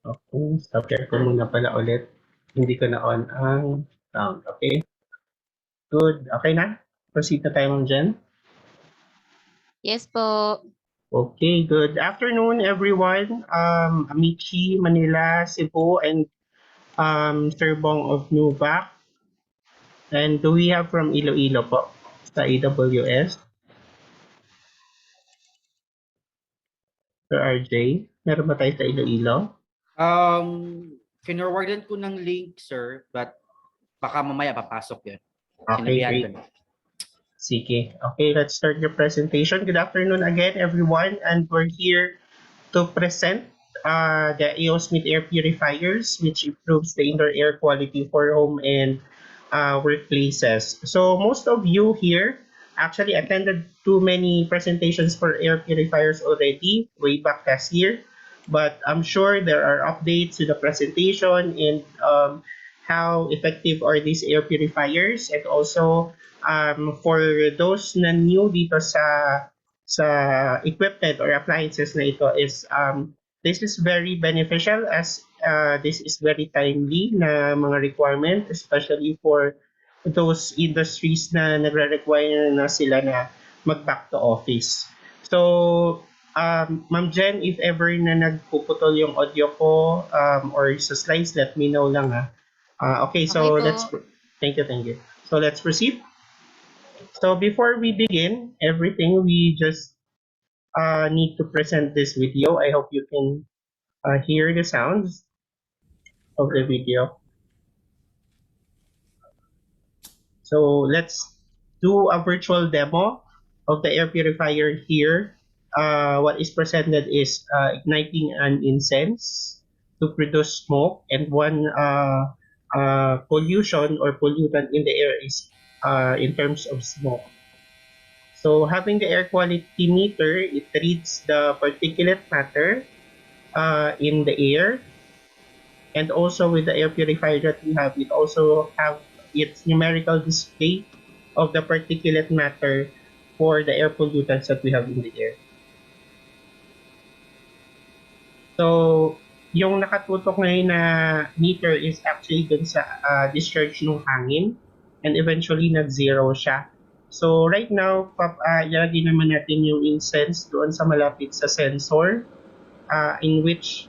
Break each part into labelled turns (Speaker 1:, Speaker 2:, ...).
Speaker 1: Okay, stop share ko muna pala ulit. Hindi ko na on ang sound. Okay, good. Okay na? Proceed na tayo, Ma'am Jen.
Speaker 2: Yes po.
Speaker 1: Okay, good afternoon, everyone. Amici, Manila, Cebu, and Sir Bong of Nuvac. And do we have from Iloilo po sa AWS? Sir RJ, meron ba tayo sa Iloilo?
Speaker 3: Finorwardan ko ng link, sir, but baka mamaya papasok yun.
Speaker 1: Okay,
Speaker 3: Sinabihan
Speaker 1: great.
Speaker 3: ko na.
Speaker 1: Sige. Okay, let's start your presentation. Good afternoon again, everyone. And we're here to present the A.O.Smith Air Purifiers, which improves the indoor air quality for home and workplaces. So most of you here actually attended too many presentations for air purifiers already way back last year, but I'm sure there are updates to the presentation and how effective are these air purifiers, and also for those na new dito sa equipment or appliances na ito is this is very beneficial as this is very timely na mga requirement, especially for those industries na nagre-require na sila na mag-back to office. So, Ma'am Jen, if ever na nagpuputol yung audio ko or sa slides, let me know lang ha. Okay, so
Speaker 2: Okay po.
Speaker 1: thank you. So let's proceed. So before we begin everything, we just need to present this video. I hope you can hear the sounds of the video. So let's do a virtual demo of the air purifier here. What is presented is igniting an incense to produce smoke, and one pollution or pollutant in the air is in terms of smoke. So having the air quality meter, it reads the particulate matter in the air, and also with the air purifier that we have, it also have its numerical display of the particulate matter for the air pollutants that we have in the air. So yung nakatutok ngayon na meter is actually dun sa discharge ng hangin, and eventually nag-zero siya. So right now, ilagay naman natin yung incense doon sa malapit sa sensor, in which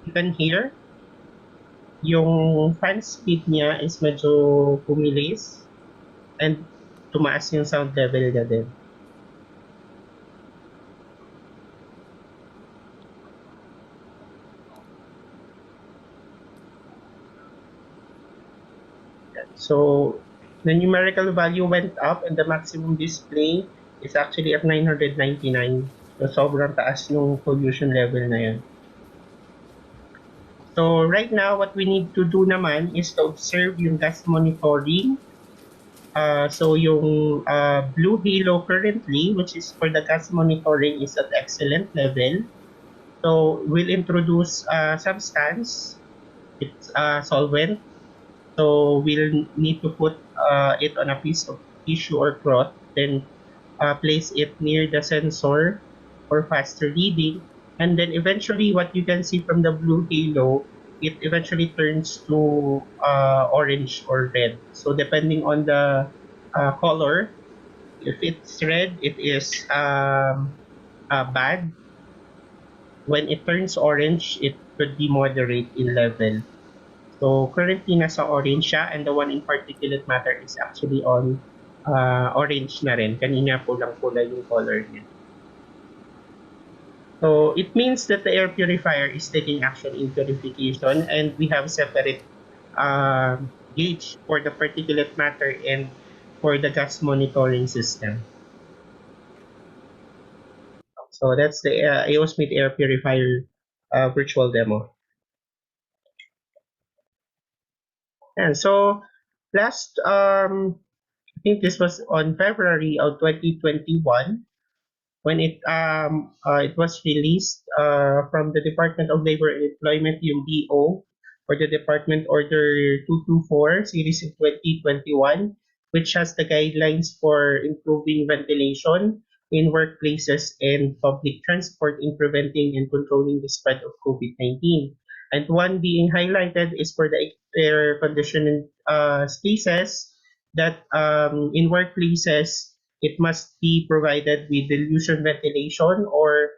Speaker 1: you can hear yung fan speed niya is medyo pumilis and tumaas yung sound level niya din. So the numerical value went up and the maximum display is actually at 999. So sobrang taas yung pollution level na yan. So right now, what we need to do naman is to observe yung gas monitoring. So yung blue halo currently, which is for the gas monitoring, is at excellent level. So we'll introduce substance, it's solvent. So we'll need to put it on a piece of tissue or cloth, then place it near the sensor for faster reading, and then eventually what you can see from the blue halo, it eventually turns to orange or red. So depending on the color, if it's red, it is bad. When it turns orange, it could be moderate in level. So currently nasa orange siya, and the one in particulate matter is actually on orange na rin. Kanina pulang-pula yung color niya. So it means that the air purifier is taking action in purification, and we have separate gauge for the particulate matter and for the gas monitoring system. So that's the A.O.Smith Air Purifier virtual demo. And so last, I think this was on February of 2021, when it was released from the Department of Labor and Employment, yung DO, or the Department Order 224 Series of 2021, which has the guidelines for improving ventilation in workplaces and public transport in preventing and controlling the spread of COVID-19. And one being highlighted is for the air conditioning spaces that in workplaces, it must be provided with dilution ventilation or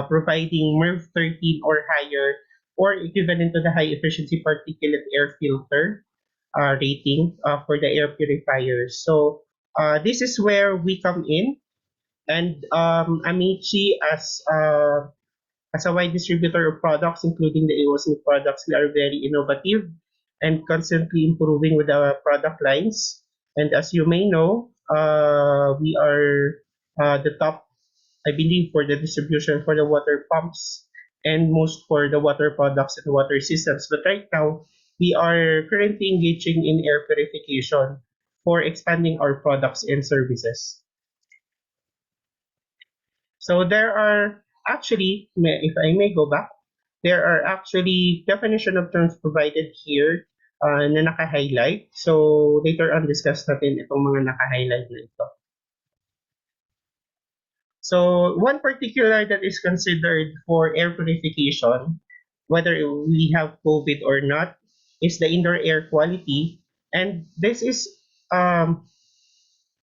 Speaker 1: providing MERV13 or higher or equivalent to the high efficiency particulate air filter rating for the air purifiers. So this is where we come in, and Amici as a wide distributor of products, including the A.O.Smith products, we are very innovative and constantly improving with our product lines. And as you may know, we are the top, I believe, for the distribution for the water pumps and most for the water products and water systems. But right now, we are currently engaging in air purification for expanding our products and services. So there are actually, if I may go back, there are actually definition of terms provided here na naka-highlight. So later on discuss natin itong mga naka-highlight na ito. So one particular that is considered for air purification, whether we have COVID or not, is the indoor air quality. And this is um,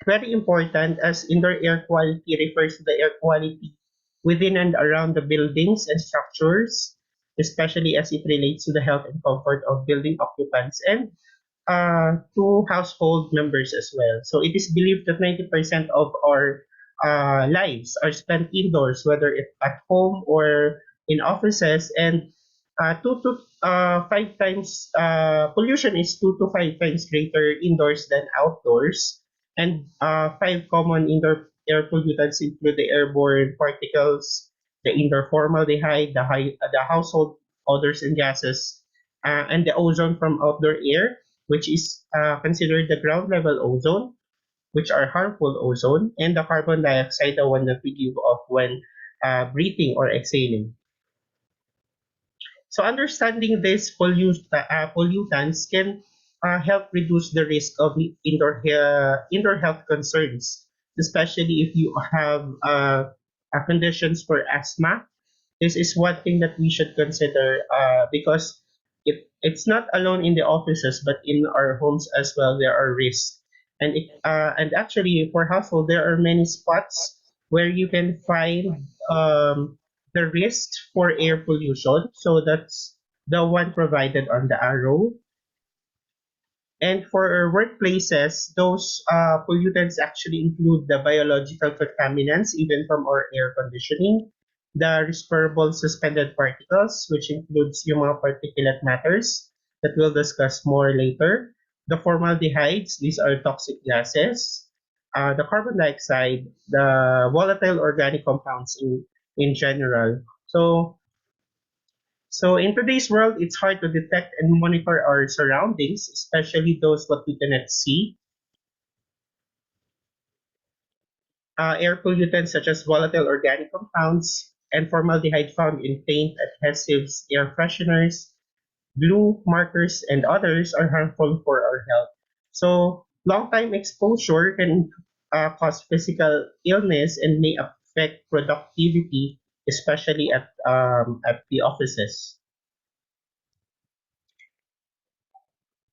Speaker 1: very important as indoor air quality refers to the air quality within and around the buildings and structures, especially as it relates to the health and comfort of building occupants and to household members as well. So it is believed that 90% of our lives are spent indoors, whether it's at home or in offices, and 2 to 5 times pollution is 2 to 5 times greater indoors than outdoors. And five common indoor air pollutants include the airborne particles, the indoor formaldehyde, the household odors and gases, and the ozone from outdoor air, which is considered the ground level ozone, which are harmful ozone, and the carbon dioxide, the one that we give off when breathing or exhaling. So understanding these pollutants can help reduce the risk of indoor health concerns, especially if you have conditions for asthma. This is one thing that we should consider because it's not alone in the offices, but in our homes as well. There are risks, and actually for household there are many spots where you can find the risks for air pollution. So that's the one provided on the arrow. And for our workplaces, those pollutants actually include the biological contaminants, even from our air conditioning, the respirable suspended particles, which includes yung mga particulate matters that we'll discuss more later, the formaldehydes, these are toxic gases, the carbon dioxide, the volatile organic compounds in general. So in today's world, it's hard to detect and monitor our surroundings, especially those what we cannot see. Air pollutants such as volatile organic compounds and formaldehyde found in paint, adhesives, air fresheners, glue, markers, and others are harmful for our health. So long-time exposure can cause physical illness and may affect productivity, especially at the offices.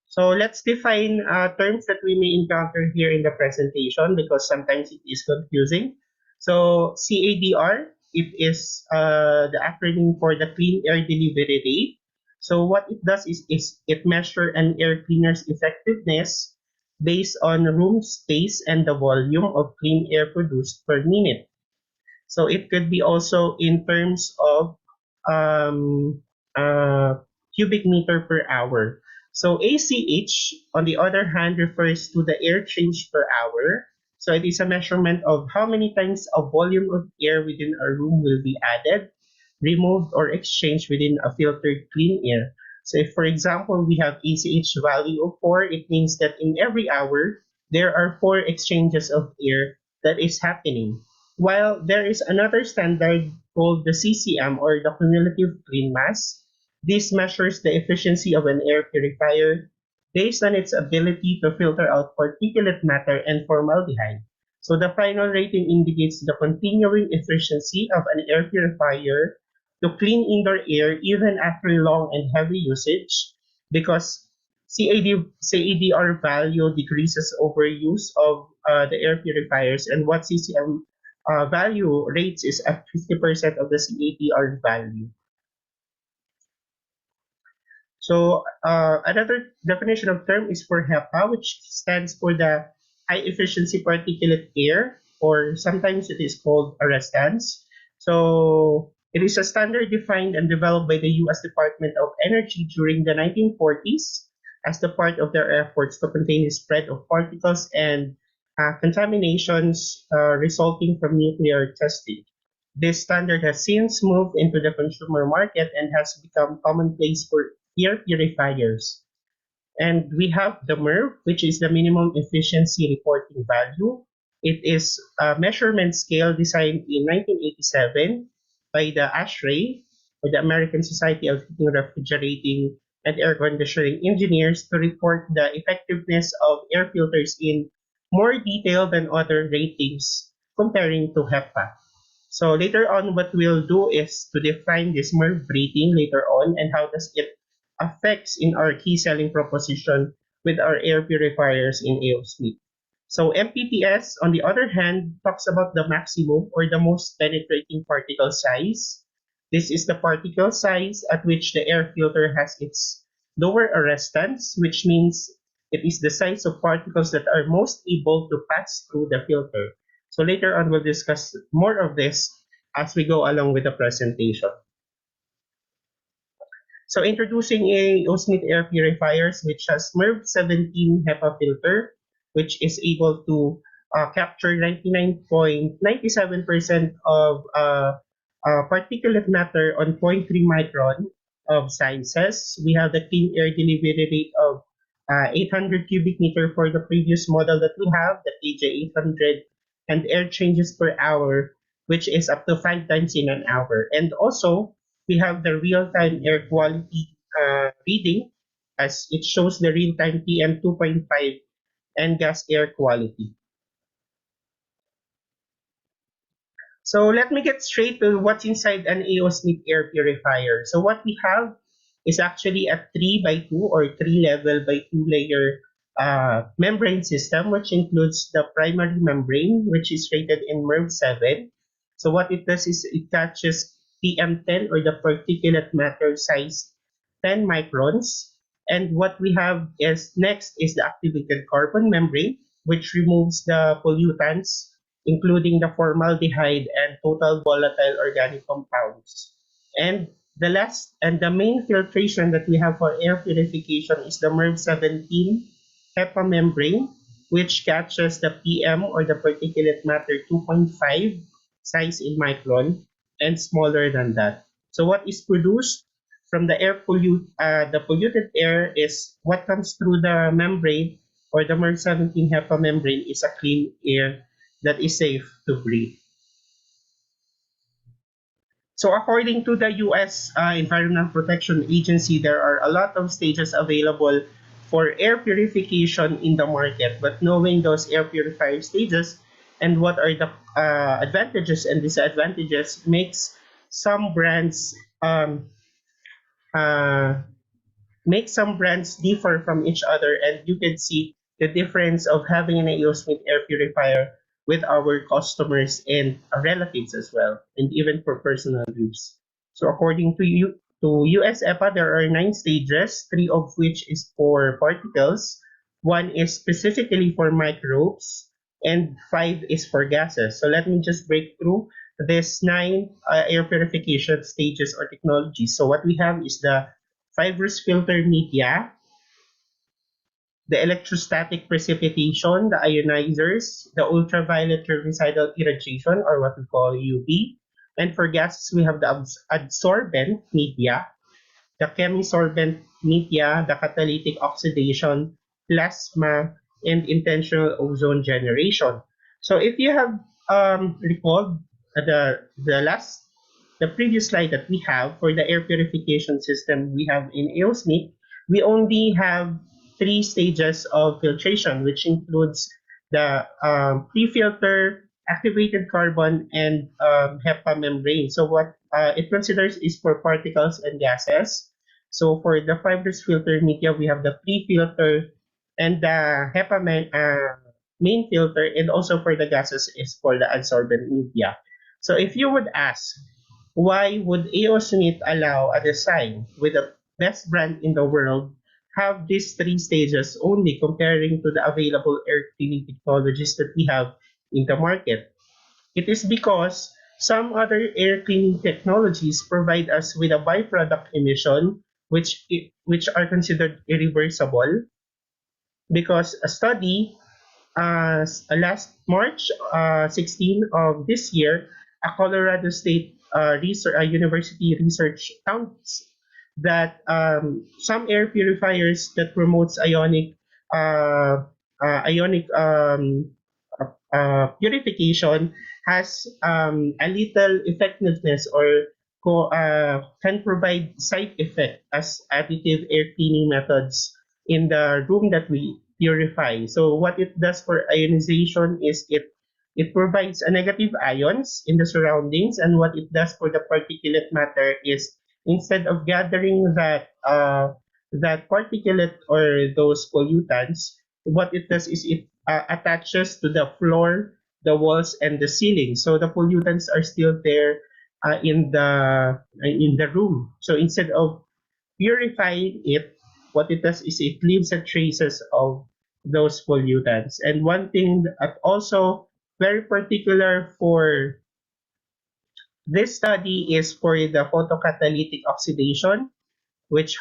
Speaker 1: So let's define terms that we may encounter here in the presentation because sometimes it is confusing. So CADR, it is the acronym for the Clean Air Delivery Rate. So what it does is it measures an air cleaner's effectiveness based on room space and the volume of clean air produced per minute. So it could be also in terms of um, cubic meter per hour. So ACH, on the other hand, refers to the air change per hour. So it is a measurement of how many times a volume of air within a room will be added, removed, or exchanged within a filtered clean air. So if, for example, we have ACH value of 4, it means that in every hour, there are 4 exchanges of air that is happening. While there is another standard called the CCM or the cumulative clean mass, this measures the efficiency of an air purifier based on its ability to filter out particulate matter and formaldehyde. So the final rating indicates the continuing efficiency of an air purifier to clean indoor air even after long and heavy usage because CADR value decreases over use of the air purifiers, and what CCM value rates is at 50% of the CADR value. So another definition of term is for HEPA, which stands for the high efficiency particulate air, or sometimes it is called arrestants. So it is a standard defined and developed by the U.S. Department of Energy during the 1940s as the part of their efforts to contain the spread of particles and contaminations resulting from nuclear testing. This standard has since moved into the consumer market and has become commonplace for air purifiers. And we have the MERV, which is the minimum efficiency reporting value. It is a measurement scale designed in 1987 by the ASHRAE, or the American Society of Heating, Refrigerating, and Air Conditioning Engineers, to report the effectiveness of air filters in more detail than other ratings comparing to HEPA. So later on, what we'll do is to define this MERV rating later on and how does it affects in our key selling proposition with our air purifiers in A.O.Smith. So MPPS, on the other hand, talks about the maximum or the most penetrating particle size. This is the particle size at which the air filter has its lower arrestance, which means it is the size of particles that are most able to pass through the filter. So later on, we'll discuss more of this as we go along with the presentation. So introducing A.O.Smith Air Purifiers, which has MERV17 HEPA Filter, which is able to capture 99.97% of particulate matter on zero point 0.3 micron of sizes. We have the clean air delivery rate of 800 cubic meter for the previous model that we have, the KJ800, and air changes per hour, which is up to 5 times in an hour. And also, we have the real-time air quality reading, as it shows the real-time PM 2.5 and gas air quality. So let me get straight to what's inside an A.O.Smith air purifier. So what we have is actually a 3 by 2 or 3 level by 2 layer membrane system, which includes the primary membrane, which is rated in MERV7. So what it does is it catches PM10 or the particulate matter size 10 microns. And what we have is next is the activated carbon membrane, which removes the pollutants including the formaldehyde and total volatile organic compounds. And the last and the main filtration that we have for air purification is the MERV17 HEPA membrane, which catches the PM or the particulate matter 2.5 size in micron and smaller than that. So what is produced from the the polluted air is what comes through the membrane or the MERV17 HEPA membrane is a clean air that is safe to breathe. So according to the U.S. Environmental Protection Agency, there are a lot of stages available for air purification in the market. But knowing those air purifier stages and what are the advantages and disadvantages makes some brands uh, differ from each other, and you can see the difference of having an A.O.Smith air purifier with our customers and relatives as well, and even for personal use. So according to US EPA, there are 9 stages, 3 of which is for particles, 1 is specifically for microbes, and 5 is for gases. So let me just break through this 9 air purification stages or technologies. So what we have is the fibrous filter media, the electrostatic precipitation, the ionizers, the ultraviolet herbicidal irradiation, or what we call UV. And for gases, we have the adsorbent media, the chemisorbent media, the catalytic oxidation, plasma, and intentional ozone generation. So if you have recalled the previous slide that we have for the air purification system we have in A.O.Smith, we only have 3 stages of filtration, which includes the pre-filter, activated carbon, and HEPA membrane. So what it considers is for particles and gases. So for the fibrous filter media, we have the pre-filter and the HEPA main filter, and also for the gases is for the adsorbent media. So if you would ask, why would A.O. Smith allow a design with the best brand in the world have these three stages only comparing to the available air cleaning technologies that we have in the market? It is because some other air cleaning technologies provide us with a byproduct emission which are considered irreversible, because a study last March 16 of this year, a Colorado State University research counts that some air purifiers that promotes ionic purification has a little effectiveness, or can provide side effect as additive air cleaning methods in the room that we purify. So what it does for ionization is it provides a negative ions in the surroundings, and what it does for the particulate matter is, instead of gathering that particulate or those pollutants, what it does is it attaches to the floor, the walls, and the ceiling. So the pollutants are still there in the room. So instead of purifying it, what it does is it leaves a traces of those pollutants. And one thing that also very particular for this study is for the photocatalytic oxidation, which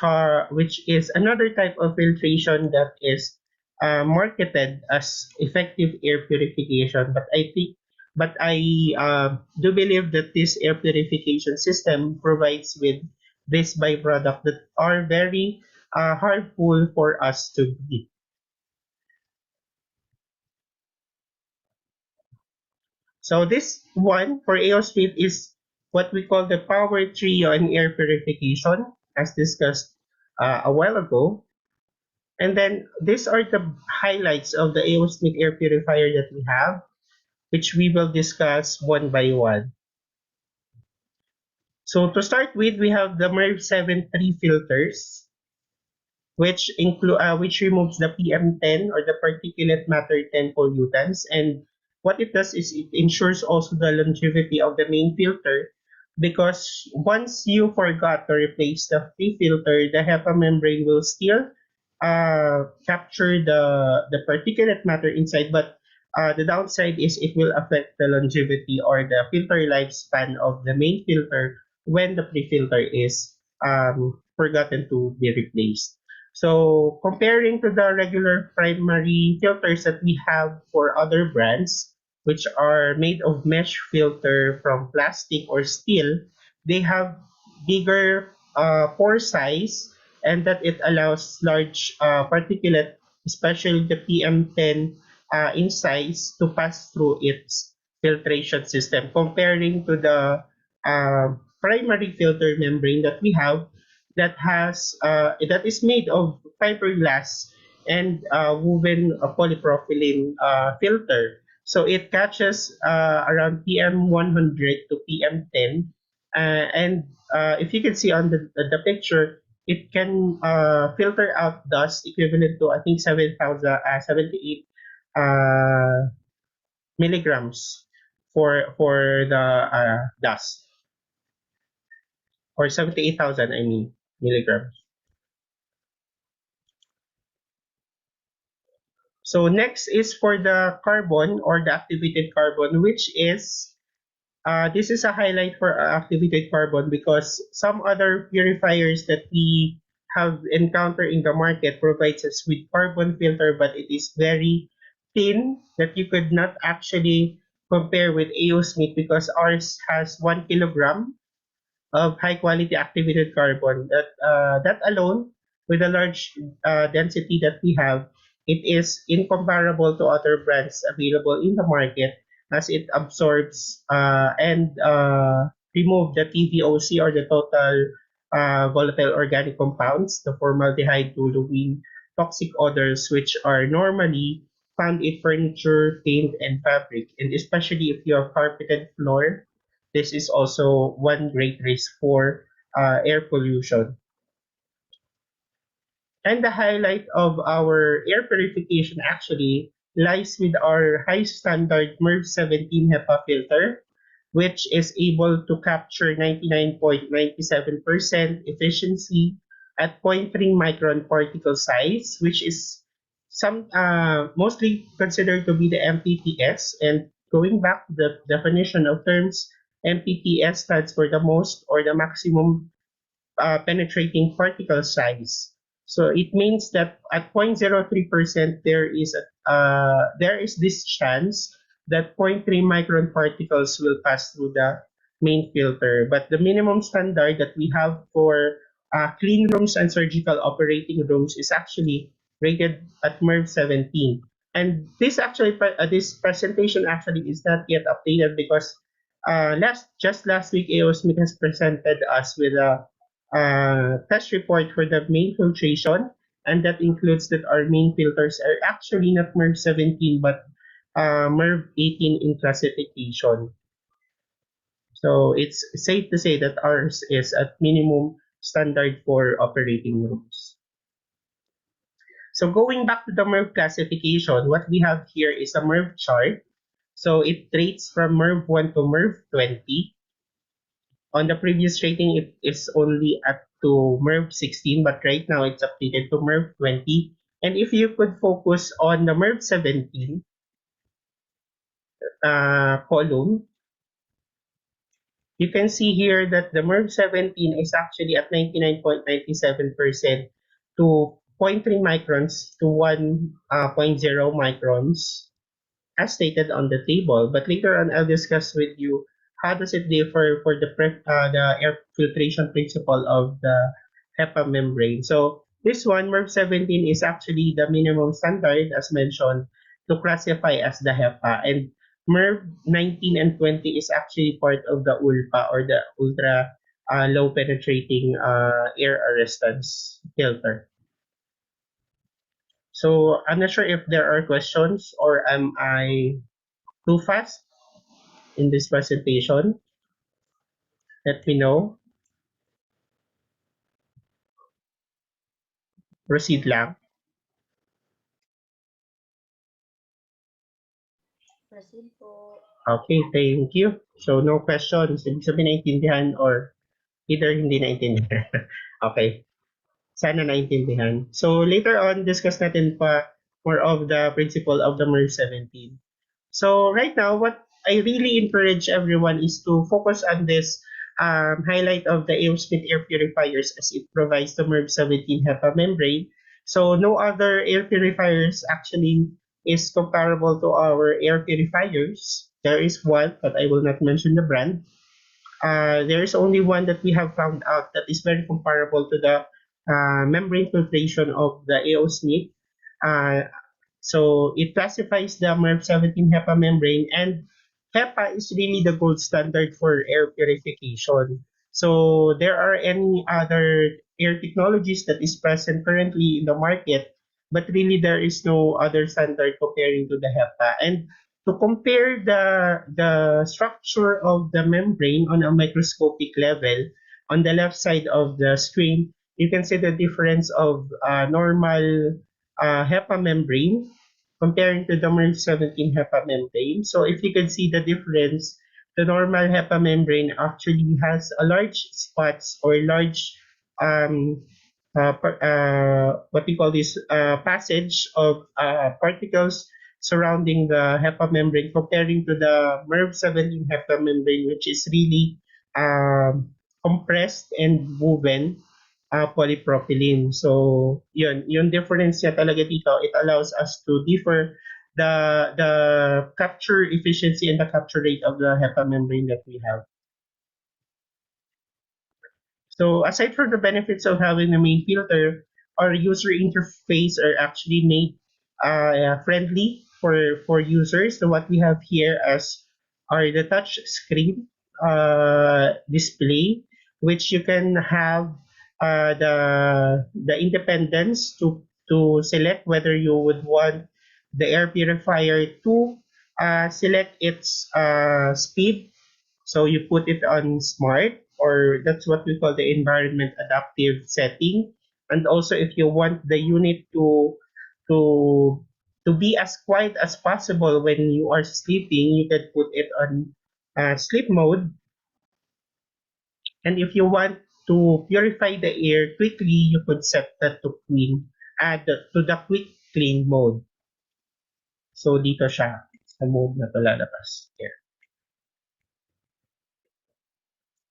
Speaker 1: is another type of filtration that is marketed as effective air purification. But I do believe that this air purification system provides with this byproduct that are very harmful for us to breathe. So this one for A.O.Smith is what we call the power trio in air purification, as discussed a while ago. And then these are the highlights of the A.O.Smith air purifier that we have, which we will discuss one by one. So to start with, we have the MERV17 filters, which removes the PM10 or the particulate matter 10 pollutants. And what it does is it ensures also the longevity of the main filter, because once you forgot to replace the free filter, the HEPA membrane will still capture the particulate matter inside, but the downside is it will affect the longevity or the filter lifespan of the main filter when the pre-filter is forgotten to be replaced. So comparing to the regular primary filters that we have for other brands, which are made of mesh filter from plastic or steel, they have bigger pore size, and that it allows large particulate, especially the PM10 in size, to pass through its filtration system, comparing to the primary filter membrane that we have, that is made of fiberglass and woven polypropylene filter. So it catches around PM 100 to PM 10, and if you can see on the picture, it can filter out dust equivalent to, I think, 78 milligrams for the dust, or 78,000, I mean, milligrams. So next is for the carbon or the activated carbon, which is this is a highlight for activated carbon, because some other purifiers that we have encountered in the market provides us with carbon filter, but it is very thin that you could not actually compare with A.O. Smith, because ours has 1 kilogram of high quality activated carbon. That alone, with the large density that we have, it is incomparable to other brands available in the market, as it absorbs and remove the TVOC, or the total volatile organic compounds, the formaldehyde, toluene, toxic odors, which are normally found in furniture, paint, and fabric. And especially if you have carpeted floor, this is also one great risk for air pollution. And the highlight of our air purification actually lies with our high standard MERV17 HEPA filter, which is able to capture 99.97% efficiency at zero point 0.3 micron particle size, which is mostly considered to be the MPPS. And going back to the definition of terms, MPPS stands for the most or the maximum penetrating particle size. So it means that at 0.03% there is this chance that zero point 0.3 micron particles will pass through the main filter. But the minimum standard that we have for clean rooms and surgical operating rooms is actually rated at MERV 17. And this presentation actually is not yet updated because last week A.O.Smith has presented us with a test report for the main filtration, and that includes that our main filters are actually not MERV 17 but MERV 18 in classification. So it's safe to say that ours is at minimum standard for operating rooms. So going back to the MERV classification, what we have here is a MERV chart. So it rates from MERV 1 to MERV 20. On the previous rating, it is only up to MERV 16, but right now it's updated to MERV 20. And if you could focus on the MERV 17 column, you can see here that the MERV 17 is actually at 99.97% to zero point 0.3 microns to 1.0 microns, as stated on the table. But later on, I'll discuss with you how does it differ for the air filtration principle of the HEPA membrane. So this one, MERV 17, is actually the minimum standard, as mentioned, to classify as the HEPA. And MERV 19 and 20 is actually part of the ULPA, or the ultra low penetrating air arrestance filter. So I'm not sure if there are questions, or am I too fast in this presentation? Let me know. Proceed lang.
Speaker 2: Proceed po.
Speaker 1: Okay, thank you. So no questions. Ibig sabihin naintindihan or either hindi naintindihan. Okay. Sana naintindihan. So later on, discuss natin pa more of the principle of the MERV 17. So right now, what I really encourage everyone is to focus on this highlight of the A.O.Smith Air Purifiers, as it provides the MERV 17 HEPA membrane. So no other air purifiers actually is comparable to our air purifiers. There is one, but I will not mention the brand. There is only one that we have found out that is very comparable to the membrane filtration of the A.O.Smith. Uh, so it classifies the MERV17 HEPA membrane, and HEPA is really the gold standard for air purification. So there are any other air technologies that is present currently in the market, but really there is no other standard comparing to the HEPA. And to compare the structure of the membrane on a microscopic level, on the left side of the screen, you can see the difference of normal HEPA membrane comparing to the MERV17 HEPA membrane. So if you can see the difference, the normal HEPA membrane actually has a large spots or large what we call this passage of particles surrounding the HEPA membrane, comparing to the MERV17 HEPA membrane, which is really compressed and woven polypropylene. So yun difference niya talaga dito. It allows us to differ the capture efficiency and the capture rate of the HEPA membrane that we have. So aside from the benefits of having a main filter, our user interface are actually made friendly for users. So what we have here as are the touch screen display, which you can have the independence to select whether you would want the air purifier to select its speed. So you put it on smart, or that's what we call the environment adaptive setting. And also, if you want the unit to to be as quiet as possible when you are sleeping, you can put it on sleep mode. And if you want to purify the air quickly, you could set that to clean, to the quick clean mode. So dito siya sa mode na to lalabas. Here.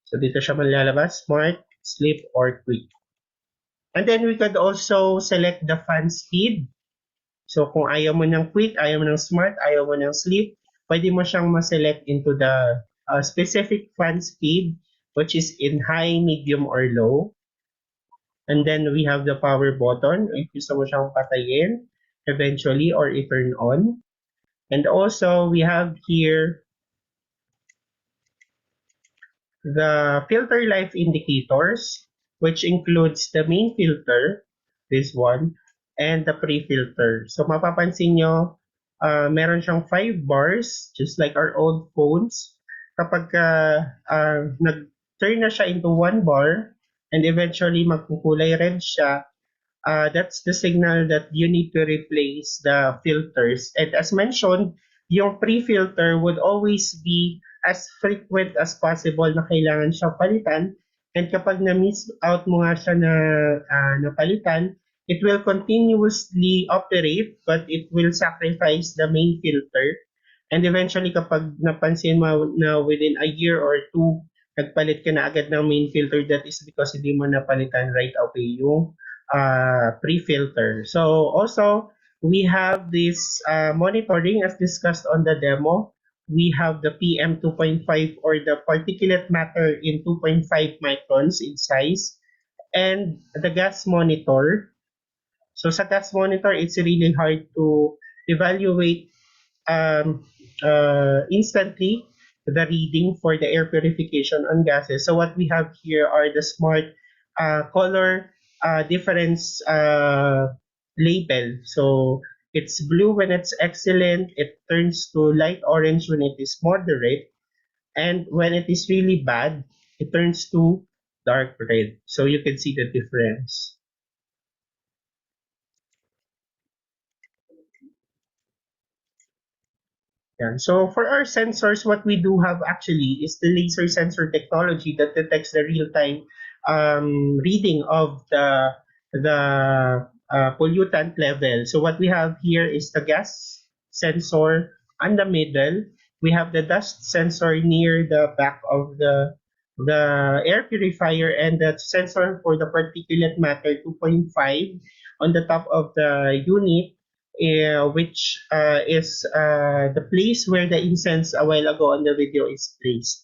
Speaker 1: So dito siya malalabas, smart, sleep, or quick. And then we could also select the fan speed. So kung ayaw mo ng quick, ayaw mo ng smart, ayaw mo ng sleep, pwede mo siyang ma-select into the specific fan speed, which is in high, medium, or low. And then we have the power button if gusto mo siyang patayin eventually or i-turn on. And also we have here the filter life indicators, which includes the main filter, this one, and the pre-filter. So mapapansin nyo, meron siyang 5 bars, just like our old phones. Kapag nag-turn na siya into 1 bar, and eventually magkukulay red siya, that's the signal that you need to replace the filters. And as mentioned, yung pre-filter would always be as frequent as possible na kailangan siyang palitan. And kapag na-miss out mo nga siya na napalitan, it will continuously operate but it will sacrifice the main filter. And eventually kapag napansin mo na within a year or two, nagpalit ka na agad ng main filter, that is because hindi mo napalitan right away yung pre-filter. So also, we have this monitoring as discussed on the demo. We have the PM 2.5 or the particulate matter in 2.5 microns in size, and the gas monitor. So sa gas monitor, it's really hard to evaluate instantly the reading for the air purification on gases. So what we have here are the smart color difference label. So it's blue when it's excellent, it turns to light orange when it is moderate, and when it is really bad, it turns to dark red. So you can see the difference. Yeah. So for our sensors, what we do have actually is the laser sensor technology that detects the real-time reading of the pollutant level. So what we have here is the gas sensor on the middle. We have the dust sensor near the back of the air purifier, and the sensor for the particulate matter 2.5 on the top of the unit, which is the place where the incense a while ago on the video is placed.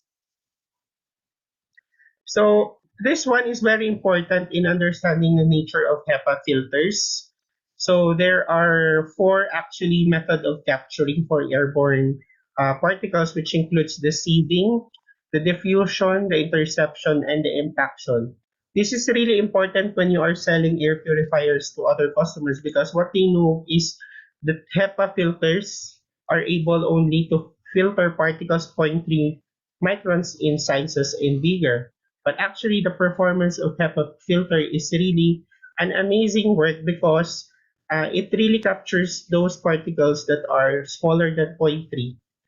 Speaker 1: So this one is very important in understanding the nature of HEPA filters. So there are 4 actually method of capturing for airborne particles, which includes the sieving, the diffusion, the interception, and the impaction. This is really important when you are selling air purifiers to other customers, because what they know is that HEPA filters are able only to filter particles 0.3 microns in sizes and bigger. But actually, the performance of HEPA filter is really an amazing work, because it really captures those particles that are smaller than 0.3.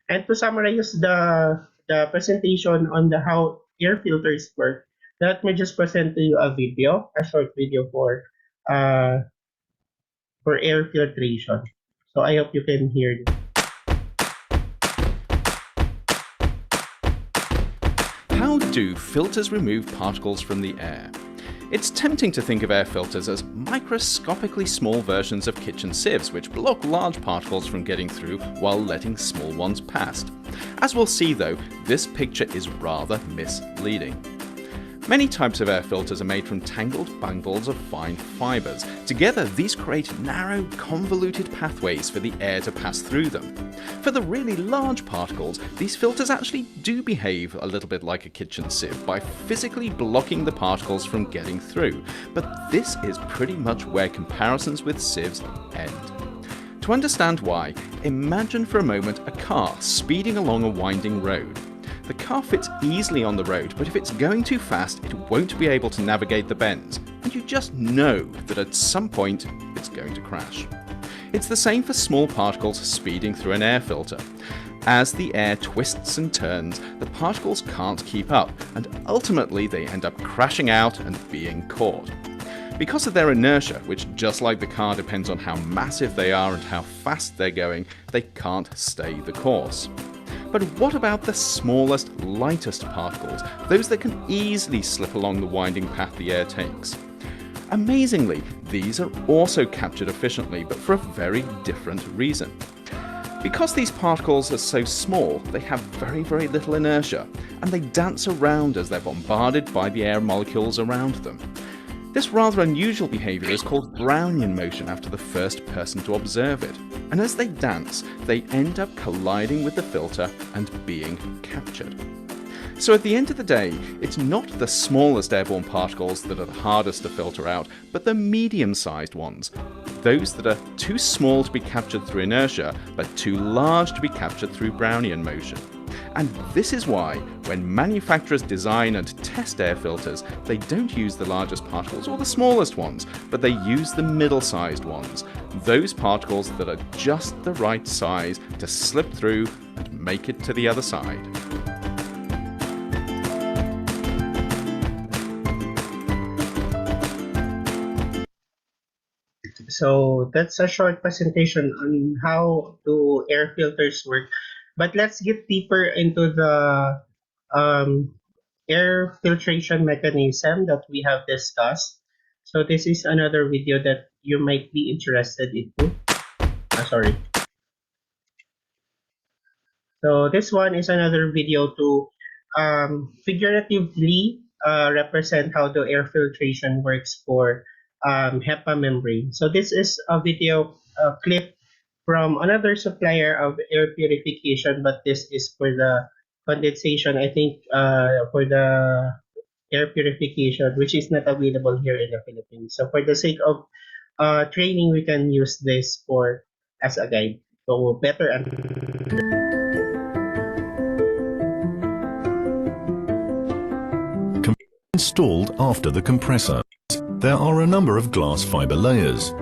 Speaker 1: And to summarize the presentation on the how air filters work, let me just present to you a short video for air filtration. So I hope you can hear this.
Speaker 4: How do filters remove particles from the air? It's tempting to think of air filters as microscopically small versions of kitchen sieves which block large particles from getting through while letting small ones past. As we'll see though, this picture is rather misleading. Many types of air filters are made from tangled bundles of fine fibres. Together, these create narrow, convoluted pathways for the air to pass through them. For the really large particles, these filters actually do behave a little bit like a kitchen sieve by physically blocking the particles from getting through. But this is pretty much where comparisons with sieves end. To understand why, imagine for a moment a car speeding along a winding road. The car fits easily on the road, but if it's going too fast, it won't be able to navigate the bends, and you just know that at some point it's going to crash. It's the same for small particles speeding through an air filter. As the air twists and turns, the particles can't keep up, and ultimately they end up crashing out and being caught. Because of their inertia, which just like the car depends on how massive they are and how fast they're going, they can't stay the course. But what about the smallest, lightest particles, those that can easily slip along the winding path the air takes? Amazingly, these are also captured efficiently, but for a very different reason. Because these particles are so small, they have very, very little inertia, and they dance around as they're bombarded by the air molecules around them. This rather unusual behaviour is called Brownian motion after the first person to observe it, and as they dance, they end up colliding with the filter and being captured. So at the end of the day, it's not the smallest airborne particles that are the hardest to filter out, but the medium-sized ones. Those that are too small to be captured through inertia, but too large to be captured through Brownian motion. And this is why, when manufacturers design and test air filters, they don't use the largest particles or the smallest ones, but they use the middle-sized ones. Those particles that are just the right size to slip through and make it to the other side.
Speaker 1: So that's a short presentation on how do air filters work. But let's get deeper into the air filtration mechanism that we have discussed. So this is another video that you might be interested into. Sorry. So this one is another video to figuratively represent how the air filtration works for HEPA membrane. So this is a video clip from another supplier of air purification, but this is for the condensation, I think, for the air purification, which is not available here in the Philippines. So for the sake of training, we can use this for as a guide. So better
Speaker 5: installed after the compressor. There are a number of glass fiber layers.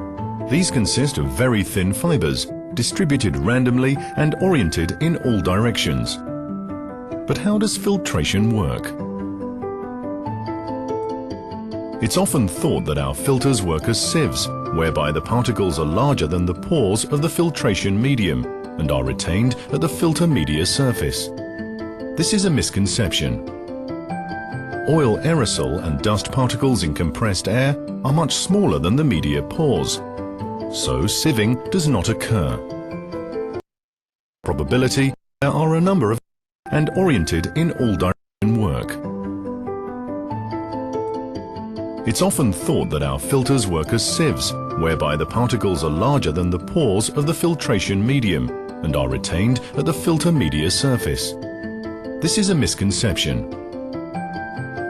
Speaker 5: These consist of very thin fibers, distributed randomly and oriented in all directions. But how does filtration work? It's often thought that our filters work as sieves, whereby the particles are larger than the pores of the filtration medium and are retained at the filter media surface. This is a misconception. Oil aerosol and dust particles in compressed air are much smaller than the media pores, so sieving does not occur. Probability, there are a number of and oriented in all directions work. It's often thought that our filters work as sieves, whereby the particles are larger than the pores of the filtration medium and are retained at the filter media surface. This is a misconception.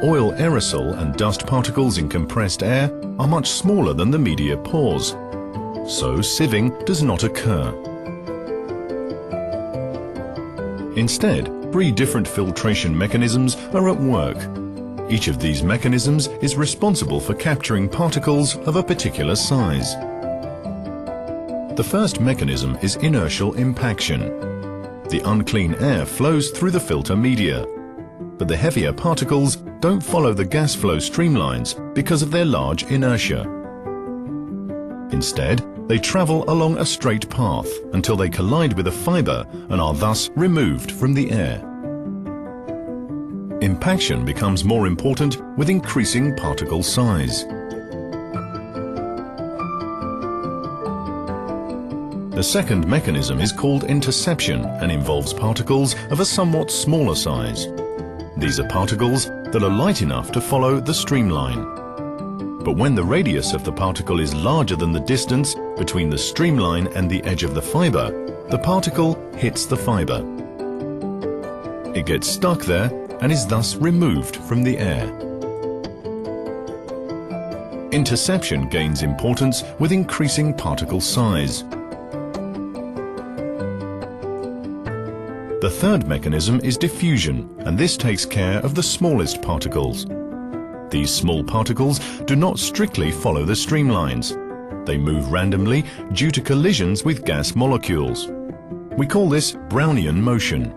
Speaker 5: Oil aerosol and dust particles in compressed air are much smaller than the media pores, so sieving does not occur. Instead, 3 different filtration mechanisms are at work. Each of these mechanisms is responsible for capturing particles of a particular size. The first mechanism is inertial impaction. The unclean air flows through the filter media, but the heavier particles don't follow the gas flow streamlines because of their large inertia. Instead, they travel along a straight path until they collide with a fiber and are thus removed from the air. Impaction becomes more important with increasing particle size. The second mechanism is called interception and involves particles of a somewhat smaller size. These are particles that are light enough to follow the streamline. But when the radius of the particle is larger than the distance between the streamline and the edge of the fiber, the particle hits the fiber. It gets stuck there and is thus removed from the air. Interception gains importance with increasing particle size. third mechanism is diffusion, and this takes care of the smallest particles. These small particles do not strictly follow the streamlines. They move randomly due to collisions with gas molecules. We call this Brownian motion.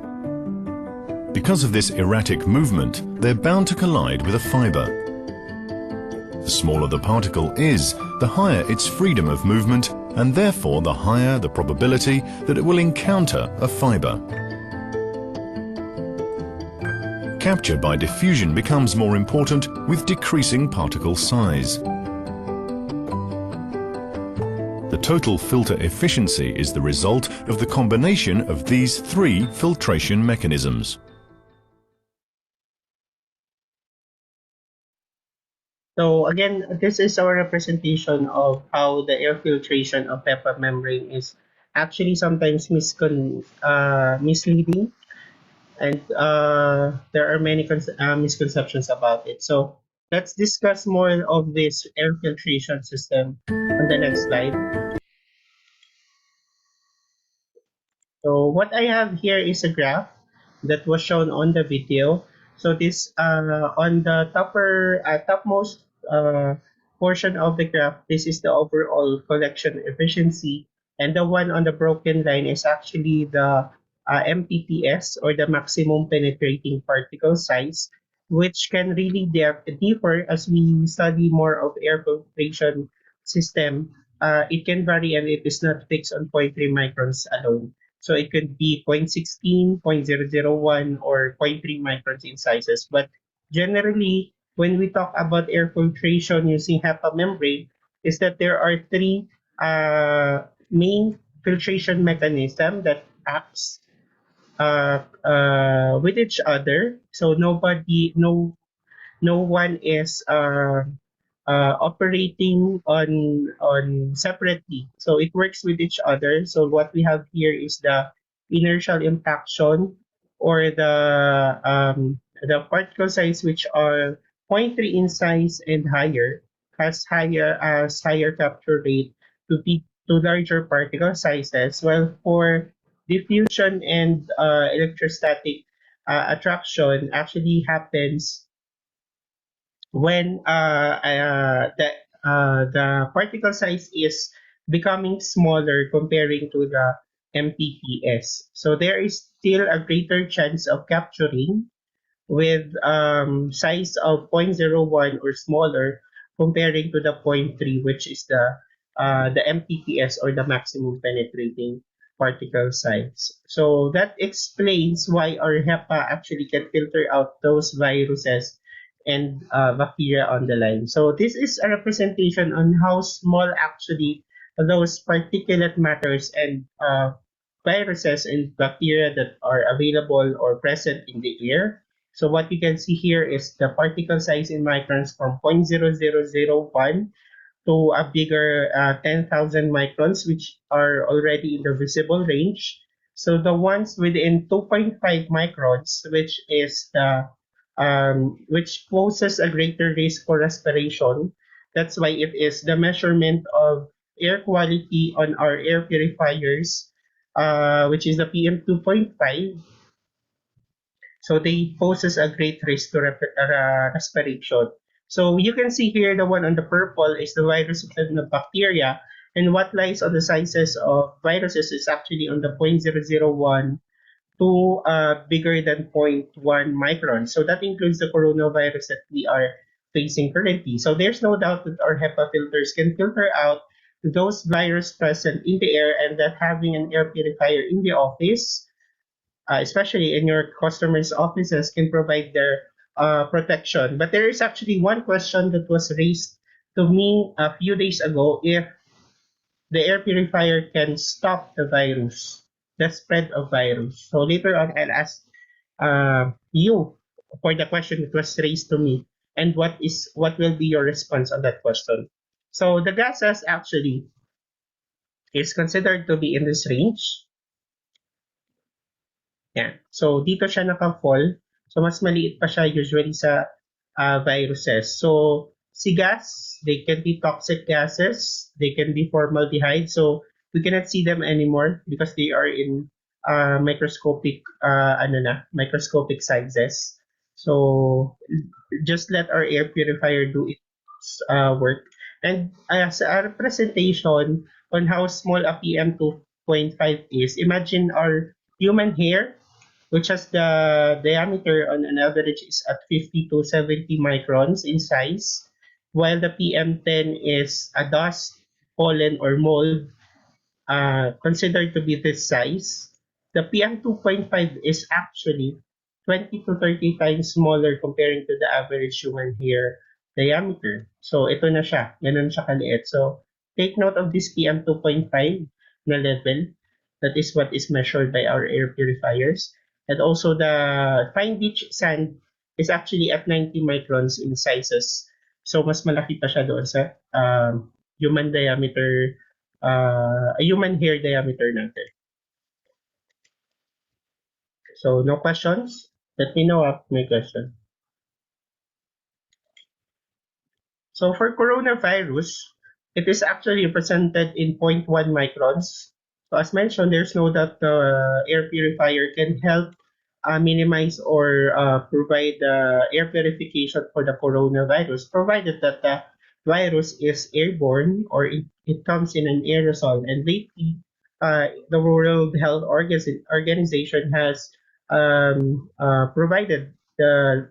Speaker 5: Because of this erratic movement, they're bound to collide with a fiber. The smaller the particle is, the higher its freedom of movement, and therefore the higher the probability that it will encounter a fiber. Capture by diffusion becomes more important with decreasing particle size. The total filter efficiency is the result of the combination of these three filtration mechanisms.
Speaker 1: So again, this is our representation of how the air filtration of HEPA membrane is actually sometimes misleading, and there are many misconceptions about it. So let's discuss more of this air filtration system on the next slide. So what I have here is a graph that was shown on the video. So this on the topmost portion of the graph, this is the overall collection efficiency, and the one on the broken line is actually the MPPS, or the maximum penetrating particle size, which can really differ as we study more of air filtration system. It can vary, and it is not fixed on 0.3 microns alone. So it could be 0.16, 0.001, or zero point 0.3 microns in sizes. But generally, when we talk about air filtration using HEPA membrane, is that there are three main filtration mechanisms that acts with each other. So no one is operating on separately. So it works with each other. So what we have here is the inertial impaction, or the particle size which are zero point 0.3 in size and higher, has higher capture rate to larger particle sizes. While for diffusion and electrostatic attraction actually happens when the particle size is becoming smaller comparing to the MPPS. So there is still a greater chance of capturing with size of 0.01 or smaller comparing to the zero point 0.3, which is the MPPS, or the maximum penetrating particle size. So that explains why our HEPA actually can filter out those viruses and bacteria on the line. So this is a representation on how small actually those particulate matters and viruses and bacteria that are available or present in the air. So what you can see here is the particle size in microns from 0.0001 to a bigger 10,000 microns, which are already in the visible range. So the ones within 2.5 microns, which poses a greater risk for respiration. That's why it is the measurement of air quality on our air purifiers, which is the PM2.5. So they poses a great risk to respiration. So you can see here the one on the purple is the virus and the bacteria, and what lies on the sizes of viruses is actually on the 0.001 to bigger than zero point 0.1 micron. So that includes the coronavirus that we are facing currently. So there's no doubt that our HEPA filters can filter out those viruses present in the air, and that having an air purifier in the office, especially in your customers' offices, can provide their protection. But there is actually one question that was raised to me a few days ago, if the air purifier can stop the spread of virus. So later on, I'll ask you for the question that was raised to me, and what will be your response on that question. So the gases actually is considered to be in this range. Yeah. So dito siya naka-fall. So mas maliit pa siya usually sa viruses. So si gas, they can be toxic gases. They can be formaldehyde. So we cannot see them anymore because they are in microscopic sizes. So just let our air purifier do its work. And as a representation on how small a PM2.5 is, imagine our human hair, which has the diameter on an average is at 50 to 70 microns in size, while the PM10 is a dust, pollen, or mold considered to be this size. The PM2.5 is actually 20 to 30 times smaller comparing to the average human hair diameter. So ito na siya, ganun siya kaliit. So take note of this PM2.5 na level. That is what is measured by our air purifiers. And also the fine beach sand is actually at 90 microns in sizes. So mas malaki pa siya doon sa human diameter human hair diameter natin. So, no questions? Let me know if may question. So, for coronavirus, it is actually represented in zero point 0.1 microns. So, as mentioned, there's no doubt the air purifier can help minimize or provide air purification for the coronavirus, provided that the virus is airborne or it comes in an aerosol. And lately, the World Health Organization has provided the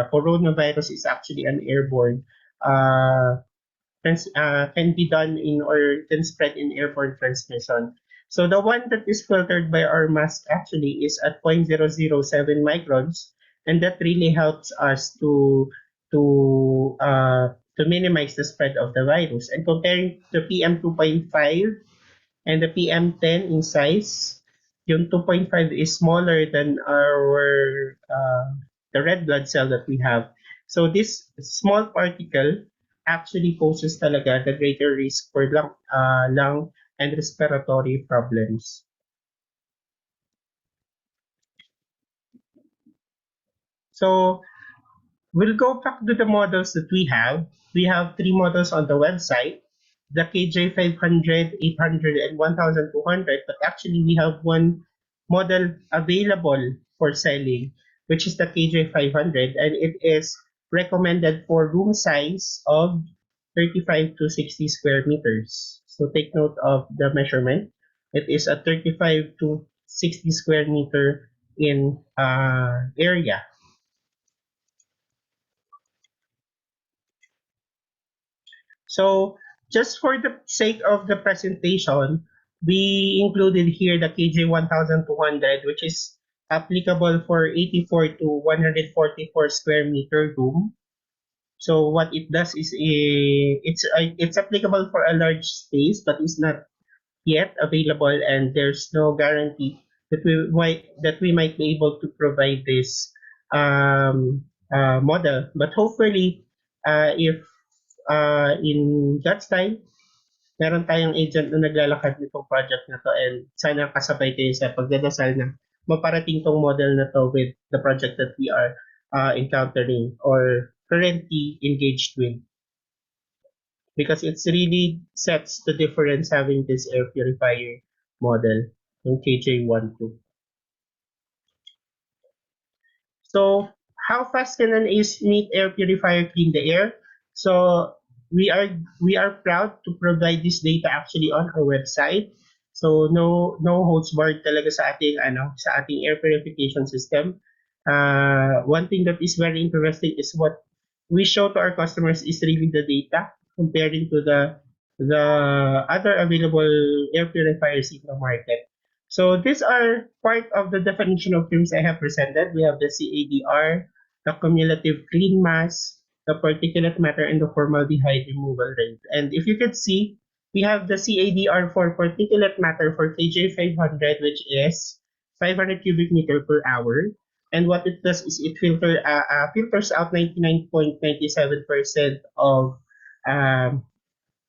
Speaker 1: coronavirus is actually an airborne uh, can be done in or can spread in airborne transmission. So the one that is filtered by our mask actually is at 0.007 microns, and that really helps us to minimize the spread of the virus. And comparing to PM2.5 and the PM10 in size, yung 2.5 is smaller than our the red blood cell that we have. So this small particle actually poses talaga the greater risk for lung and respiratory problems. So we'll go back to the models that we have. We have 3 models on the website, the KJ500, 800, and 1200, but actually we have one model available for selling, which is the KJ500, and it is recommended for room size of 35 to 60 square meters. So take note of the measurement. It is a 35 to 60 square meter in area. So just for the sake of the presentation, we included here the KJ1200, which is applicable for 84 to 144 square meter room. So what it does is it's applicable for a large space, but it's not yet available, and there's no guarantee that we might be able to provide this model. But hopefully, if in God's time, meron tayong agent na naglalakad nitong project na to, and sana kasabay kayo sa pagdadasal na maparating tong model na to with the project that we are encountering or currently engaged with. Because it's really sets the difference having this air purifier model, yung KJ12. So how fast can an A.O.Smith air purifier clean the air? So we are proud to provide this data actually on our website. So no holds barred talaga sa ating air purification system. One thing that is very interesting is what we show to our customers is really the data comparing to the other available air purifiers in the market. So these are part of the definition of terms I have presented. We have the CADR, the cumulative clean mass, the particulate matter, and the formaldehyde removal rate. And if you can see, we have the CADR for particulate matter for KJ500, which is 500 cubic meter per hour. And what it does is it filters out 99.97% of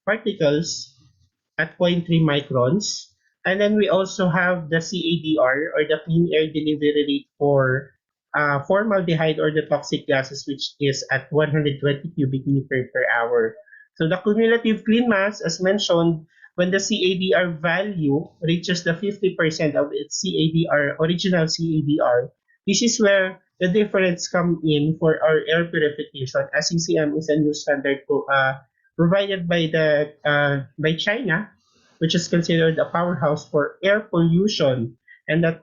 Speaker 1: particles at zero point 0.3 microns. And then we also have the CADR or the clean air delivery rate for formaldehyde or the toxic gases, which is at 120 cubic meter per hour. So the cumulative clean mass, as mentioned, when the CADR value reaches the 50% of its CADR, original CADR, this is where the difference come in for our air purification, as CCM is a new standard provided by China, which is considered a powerhouse for air pollution, and that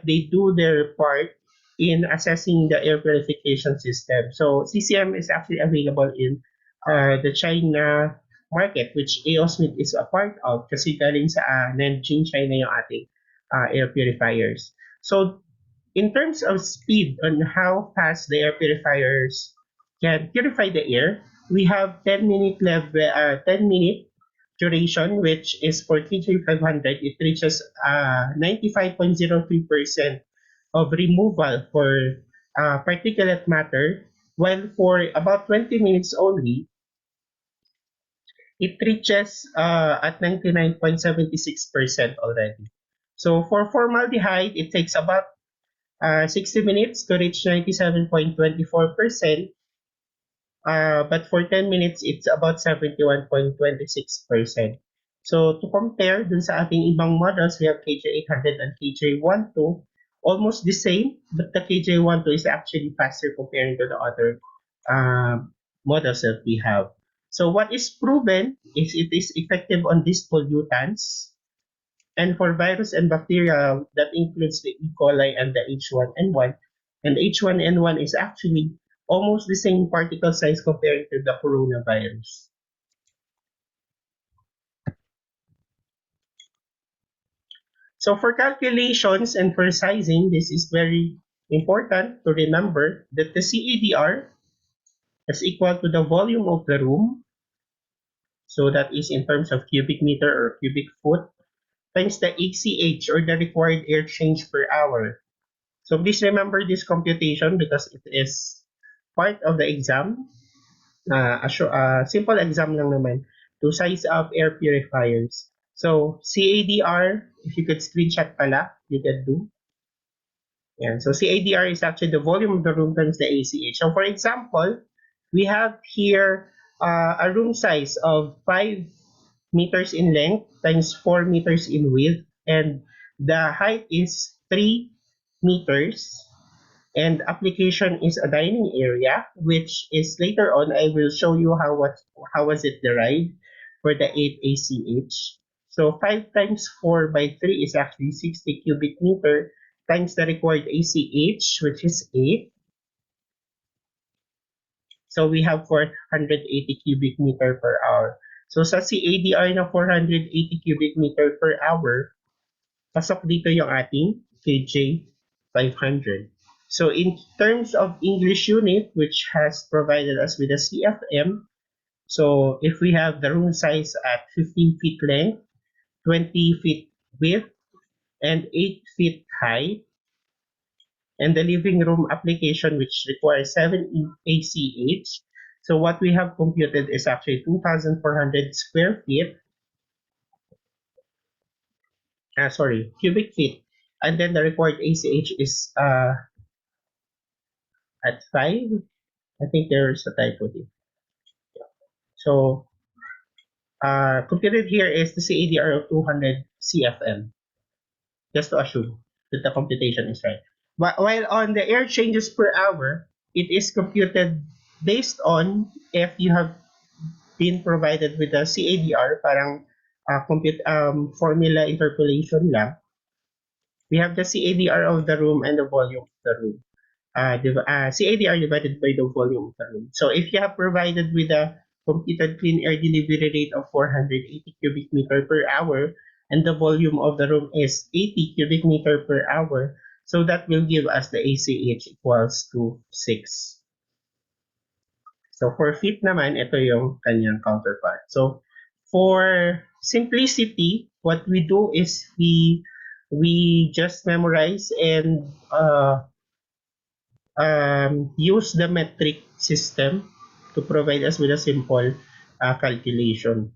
Speaker 1: they do their part in assessing the air purification system. So CCM is actually available in the China market, which A.O.Smith is a part of, kasi galing sa Nanjing, China yung ating air purifiers. So in terms of speed on how fast the air purifiers can purify the air, we have 10-minute duration, which is for KJ500. It reaches 95.03% of removal for particulate matter, while for about 20 minutes only, it reaches at 99.76% already. So for formaldehyde, it takes about 60 minutes to reach 97.24%. But for 10 minutes, it's about 71.26%. So to compare dun sa ating ibang models, we have KJ800 and KJ12, almost the same, but the KJ12 is actually faster comparing to the other models that we have. So what is proven is it is effective on these pollutants, and for virus and bacteria, that includes the E. coli and the H1N1. And H1N1 is actually almost the same particle size compared to the coronavirus. So for calculations and for sizing, this is very important to remember that the CADR is equal to the volume of the room. So that is in terms of cubic meter or cubic foot, times the ACH or the required air change per hour. So please remember this computation because it is part of the exam. A simple exam lang naman to size up air purifiers. So CADR, if you could screenshot pala, you can do. Yeah, so CADR is actually the volume of the room times the ACH. So for example, we have here a room size of 5 meters in length times 4 meters in width, and the height is 3 meters, and application is a dining area, which is later on I will show you how was it derived for the 8 ACH. So 5 times 4 by 3 is actually 60 cubic meter times the required ACH, which is 8. So we have 480 cubic meter per hour. So sa CADR na 480 cubic meter per hour, pasok dito yung ating KJ500. So in terms of English unit, which has provided us with a CFM, so if we have the room size at 15 feet length, 20 feet width, and 8 feet high, and the living room application, which requires 7 ACH, so what we have computed is actually 2,400 square feet, cubic feet, and then the required ACH is at 5. I think there's a typo here. So computed here is the CADR of 200 CFM, just to assume that the computation is right. While on the air changes per hour, it is computed based on if you have been provided with a CADR, parang formula interpolation lang. We have the CADR of the room and the volume of the room. CADR divided by the volume of the room. So if you have provided with a computed clean air delivery rate of 480 cubic meter per hour, and the volume of the room is 80 cubic meter per hour, so that will give us the ACH equals to 6. So for feet naman, ito yung kanyang counterpart. So for simplicity, what we do is we just memorize and use the metric system to provide us with a simple calculation.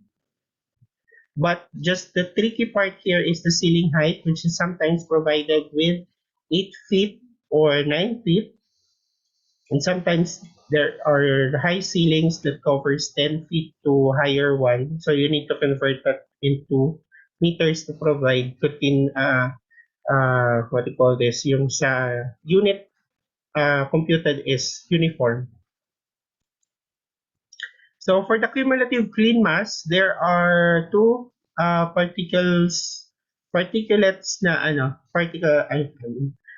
Speaker 1: But just the tricky part here is the ceiling height, which is sometimes provided with 8 feet or 9 feet, and sometimes there are high ceilings that covers 10 feet to higher one. So you need to convert that into meters to provide what do you call this, yung sa unit computed is uniform. So for the cumulative clean mass, there are two particulates na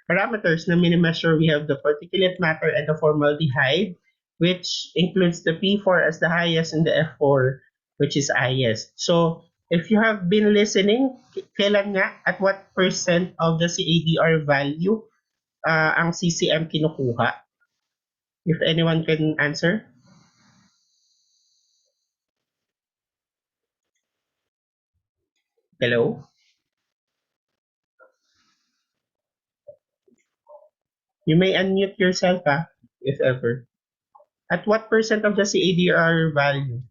Speaker 1: parameters na mini-measure. We have the particulate matter and the formaldehyde, which includes the P4 as the highest and the F4, which is highest. So if you have been listening, kailan nga, at what percent of the CADR value ang CCM kinukuha? If anyone can answer. Hello? You may unmute yourself, if ever. At what percent of the CADR value?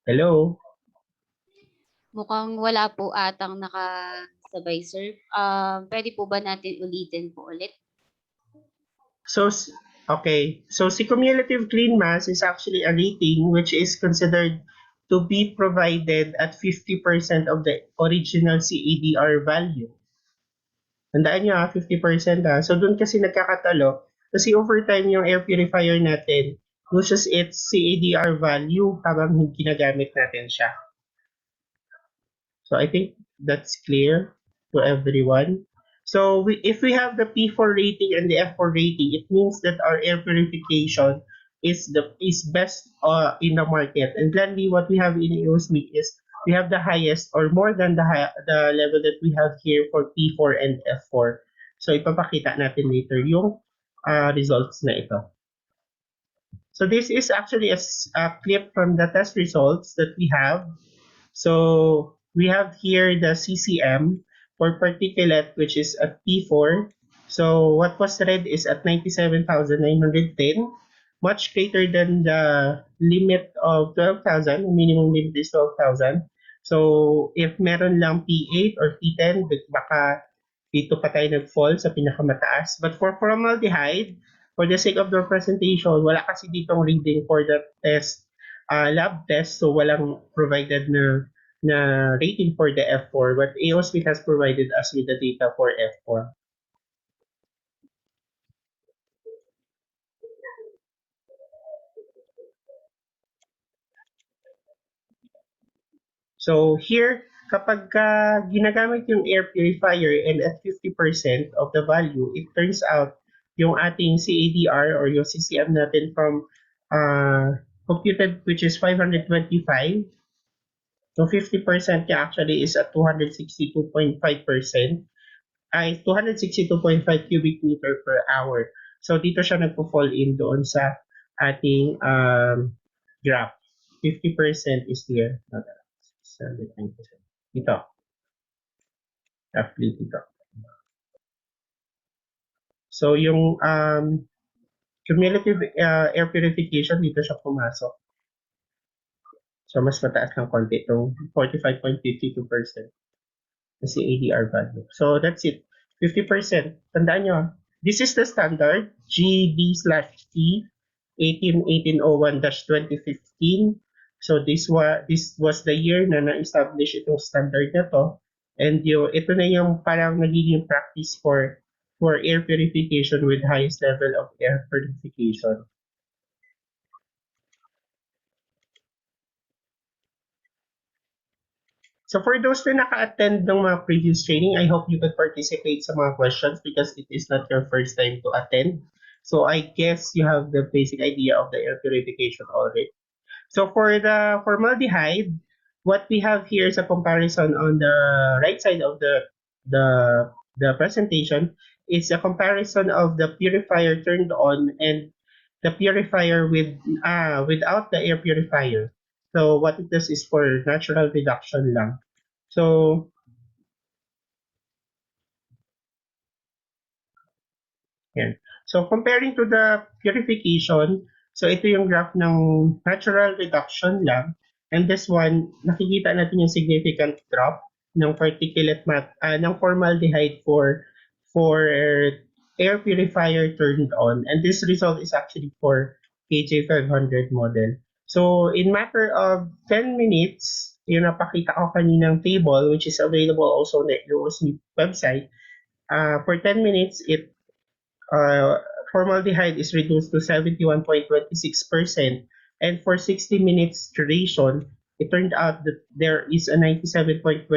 Speaker 1: Hello?
Speaker 2: Mukhang wala po atang nakasabay, sir. Pwede po ba natin ulitin po ulit?
Speaker 1: So, okay. So, si cumulative clean mass is actually a rating which is considered to be provided at 50% of the original CADR value. Tandaan nyo 50%. So, dun kasi nagkakatalo. Kasi over time yung air purifier natin loses its CADR value habang ginagamit natin siya. So I think that's clear to everyone. So if we have the P4 rating and the F4 rating, it means that our air purification is best in the market. And gladly, what we have in A.O.Smith is we have the highest or more than the level that we have here for P4 and F4. So ipapakita natin later yung results na ito. So this is actually a clip from the test results that we have. So we have here the CCM for particulate, which is at P4. So what was read is at 97,910, much greater than the limit of 12,000. Minimum limit is 12,000. So if meron lang P8 or P10, baka dito pa tayo nag-fall sa pinakamataas. But for formaldehyde, for the sake of the presentation, wala kasi ditong reading for the test, lab test, so walang provided na rating for the F4, but A.O.Smith has provided us with the data for F4. So here, kapag ginagamit yung air purifier and at 50% of the value, it turns out yung ating CADR or yung CCM natin from computed, which is 525, yung 50% niya actually is at 262.5%. Ay 262.5 cubic meter per hour. So dito siya nagpo-fall in doon sa ating graph. 50% is here. 79%. Dito. Roughly dito. So yung cumulative air purification dito siya pumasok. So mas mataas ng konti itong 45.52%. Kasi ADR value. So that's it. 50%. Tandaan nyo, this is the standard GB/C 1801-2015. So this was the year na na-establish itong standard na to. And ito na yung parang nagiging practice for air purification with highest level of air purification. So for those na naka-attend ng mga previous training, I hope you could participate sa mga questions because it is not your first time to attend. So I guess you have the basic idea of the air purification already. So for the formaldehyde, what we have here is a comparison on the right side of the presentation. It's a comparison of the purifier turned on and the purifier without the air purifier. So what it does is for natural reduction lang. So yan. So comparing to the purification, So ito yung graph ng natural reduction lang. And this one, nakikita natin yung significant drop ng ng formaldehyde for air purifier turned on. And this result is actually for KJ500 model. So in matter of 10 minutes, yung napakita ko kaninang table, which is available also on the A.O.Smith website, for 10 minutes, formaldehyde is reduced to 71.26%, and for 60 minutes duration, it turned out that there is a 97.24%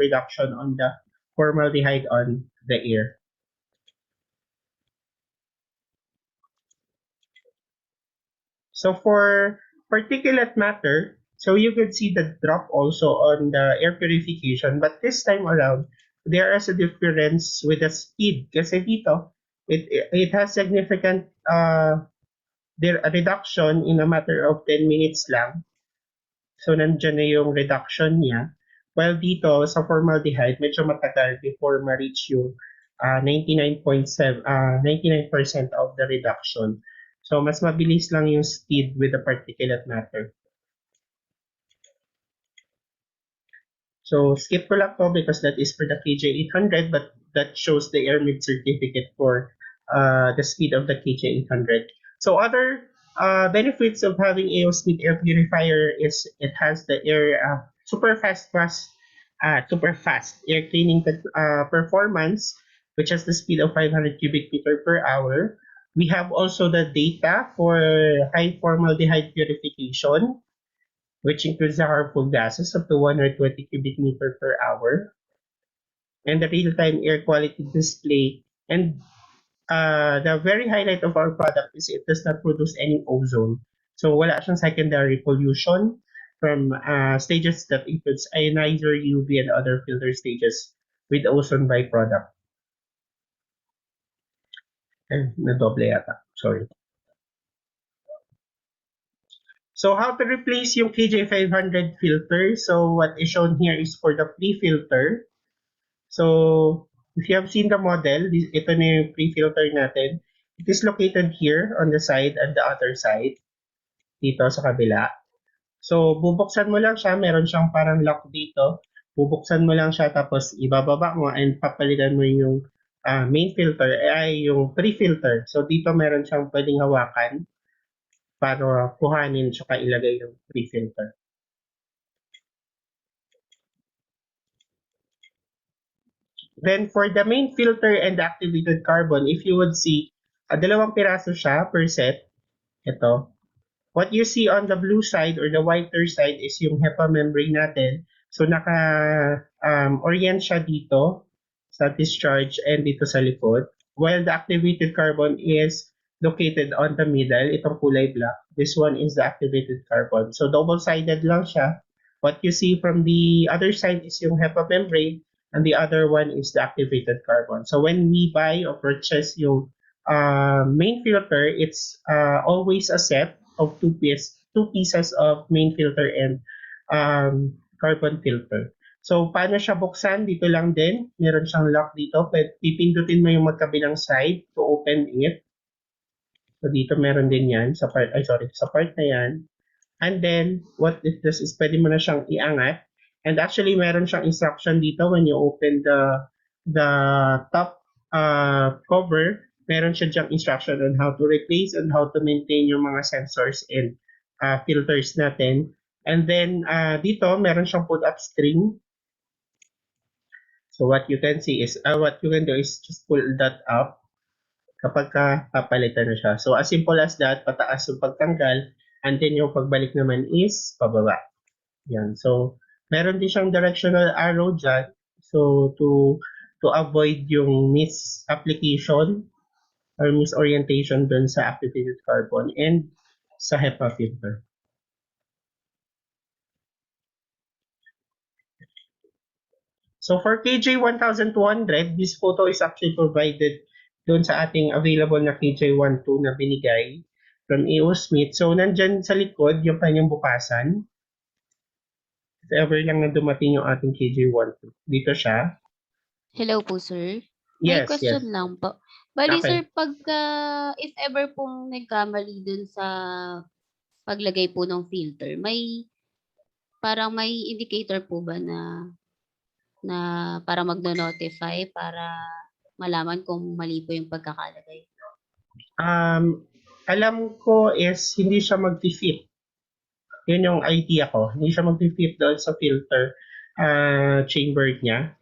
Speaker 1: reduction on the formaldehyde on the air. So for particulate matter, so you can see the drop also on the air purification, but this time around, there is a difference with the speed. Kasi dito, it has significant reduction in a matter of 10 minutes lang. So nandyan na yung reduction niya. While dito sa formaldehyde, medyo matagal before ma-reach yung 99% of the reduction. So mas mabilis lang yung speed with the particulate matter. So skip ko lang to because that is for the KJ800, but that shows the airmid certificate for the speed of the KJ800. So other benefits of having A.O.Smith Air Purifier is it has the super fast air cleaning performance, which has the speed of 500 cubic meter per hour. We have also the data for high formaldehyde purification, which includes the harmful gases up to 120 cubic meter per hour, and the real-time air quality display. And the very highlight of our product is it does not produce any ozone. So wala siyang secondary pollution from stages that includes ionizer, UV, and other filter stages with ozone byproduct. Nadoble yata. Sorry. So how to replace yung KJ500 filter? So what is shown here is for the pre-filter. So if you have seen the model, ito na yung pre-filter natin. It is located here on the side and the other side. Dito sa kabila. So bubuksan mo lang siya. Meron siyang parang lock dito. Bubuksan mo lang siya tapos ibababa mo and papalitan mo yung main filter ay yung pre-filter. So dito meron siyang pwedeng hawakan para kuhanin tsaka ilagay yung pre-filter. Then for the main filter and the activated carbon, if you would see, dalawang piraso siya per set. Ito. What you see on the blue side or the whiter side is yung HEPA membrane natin. So naka-orient siya dito sa discharge and dito sa likod. While the activated carbon is located on the middle, itong kulay black. This one is the activated carbon. So double-sided lang siya. What you see from the other side is yung HEPA membrane and the other one is the activated carbon. So when we buy or purchase yung main filter, it's always a set of two pieces of main filter and carbon filter. So paano siya buksan? Dito lang din. Meron siyang lock dito. Pipindutin mo yung magkabilang side to open it. So dito meron din yan sa part na yan. And then what it does is pwede mo na siyang iangat. And actually meron siyang instruction dito when you open the top cover. Meron siya diyang instruction on how to replace and how to maintain yung mga sensors and filters natin. And then dito meron siyang pull-up string. So what you can see is what you can do is just pull that up kapag papalitan na siya. So as simple as that, pataas yung pagtanggal, and then yung pagbalik naman is pababa. Yan. So meron din siyang directional arrow dyan. So to avoid yung misapplication or misorientation dun sa activated carbon and sa HEPA filter. So for KJ1200, this photo is actually provided dun sa ating available na KJ12 na binigay from A.O.Smith. So nandyan sa likod yung kanyang bukasan. If ever lang na dumating yung ating KJ12. Dito siya.
Speaker 2: Hello po, sir.
Speaker 1: Yes,
Speaker 2: May question
Speaker 1: yes.
Speaker 2: lang po. Bali
Speaker 1: Okay.
Speaker 2: sir, pagka if ever pong nagkamali dun sa paglagay po ng filter, parang may indicator po ba na para magno-notify para malaman kung mali po yung pagkakalagay?
Speaker 1: Alam ko is hindi siya mag-fit. Yun yung idea ko. Hindi siya mag-fit doon sa filter chamber niya.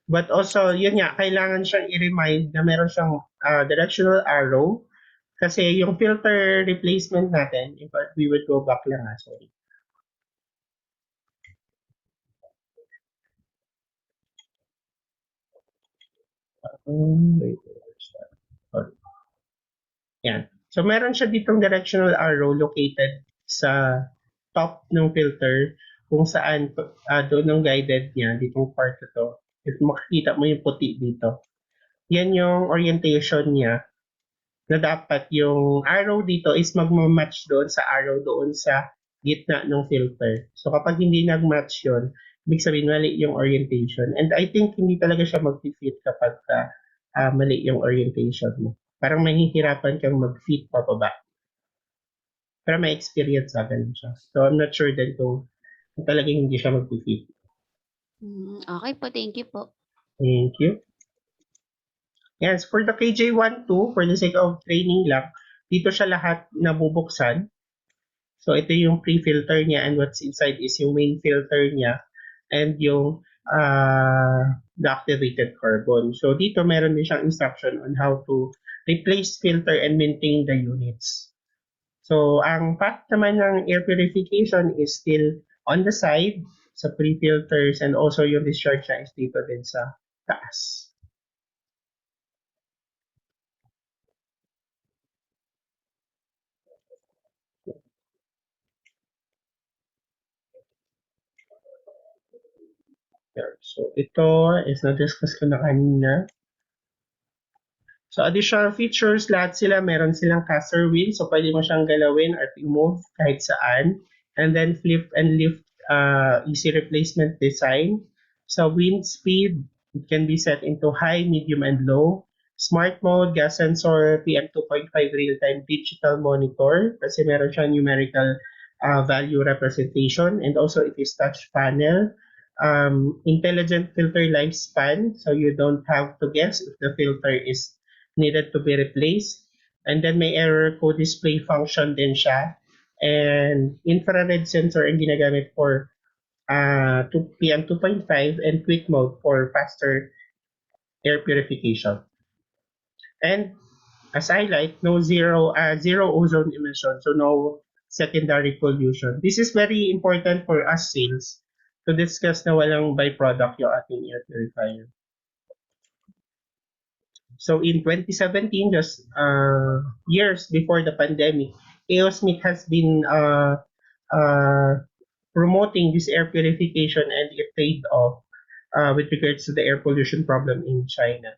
Speaker 1: But also, yun nga, kailangan siyang i-remind na meron siyang directional arrow. Kasi yung filter replacement natin, if we would go back lang sorry. Wait, sorry. Yan. So meron siya ditong directional arrow located sa top ng filter kung saan doon ang guided niya, ditong part na to. If makikita mo yung puti dito, yan yung orientation niya na dapat yung arrow dito is magmamatch doon sa arrow doon sa gitna ng filter. So kapag hindi nag-match yun, ibig sabihin mali yung orientation. And I think hindi talaga siya mag-fit kapag mali yung orientation mo. Parang mahihirapan kang mag-fit pababa. Pero may experience sa ganun siya. So I'm not sure din kung talagang hindi siya mag-fit.
Speaker 2: Okay po, thank you po.
Speaker 1: Thank you. Yes, for the KJ12, for the sake of training lang, dito siya lahat nabubuksan. So ito yung pre-filter niya and what's inside is yung main filter niya and yung the activated carbon. So dito meron din siyang instruction on how to replace filter and maintain the units. So ang path naman ng air purification is still on the side sa pre-filters and also yung discharge niya is dito din sa taas. So ito is na-discuss ko na kanina. So additional features, lahat sila meron silang caster wheel. So pwede mo siyang galawin at i-move kahit saan. And then flip and lift easy replacement design. So wind speed, it can be set into high, medium, and low. Smart mode, gas sensor, PM 2.5 real-time digital monitor kasi meron siyang numerical value representation. And also it is touch panel. Intelligent filter lifespan, so you don't have to guess if the filter is needed to be replaced. And then may error code display function din siya. And infrared sensor ang ginagamit for PM 2.5 and quick mode for faster air purification. And as highlight, zero ozone emission, so no secondary pollution. This is very important for us sales to discuss na walang byproduct yung ating air purifier. So in 2017, just years before the pandemic, A.O.Smith has been promoting this air purification and it paid off with regards to the air pollution problem in China.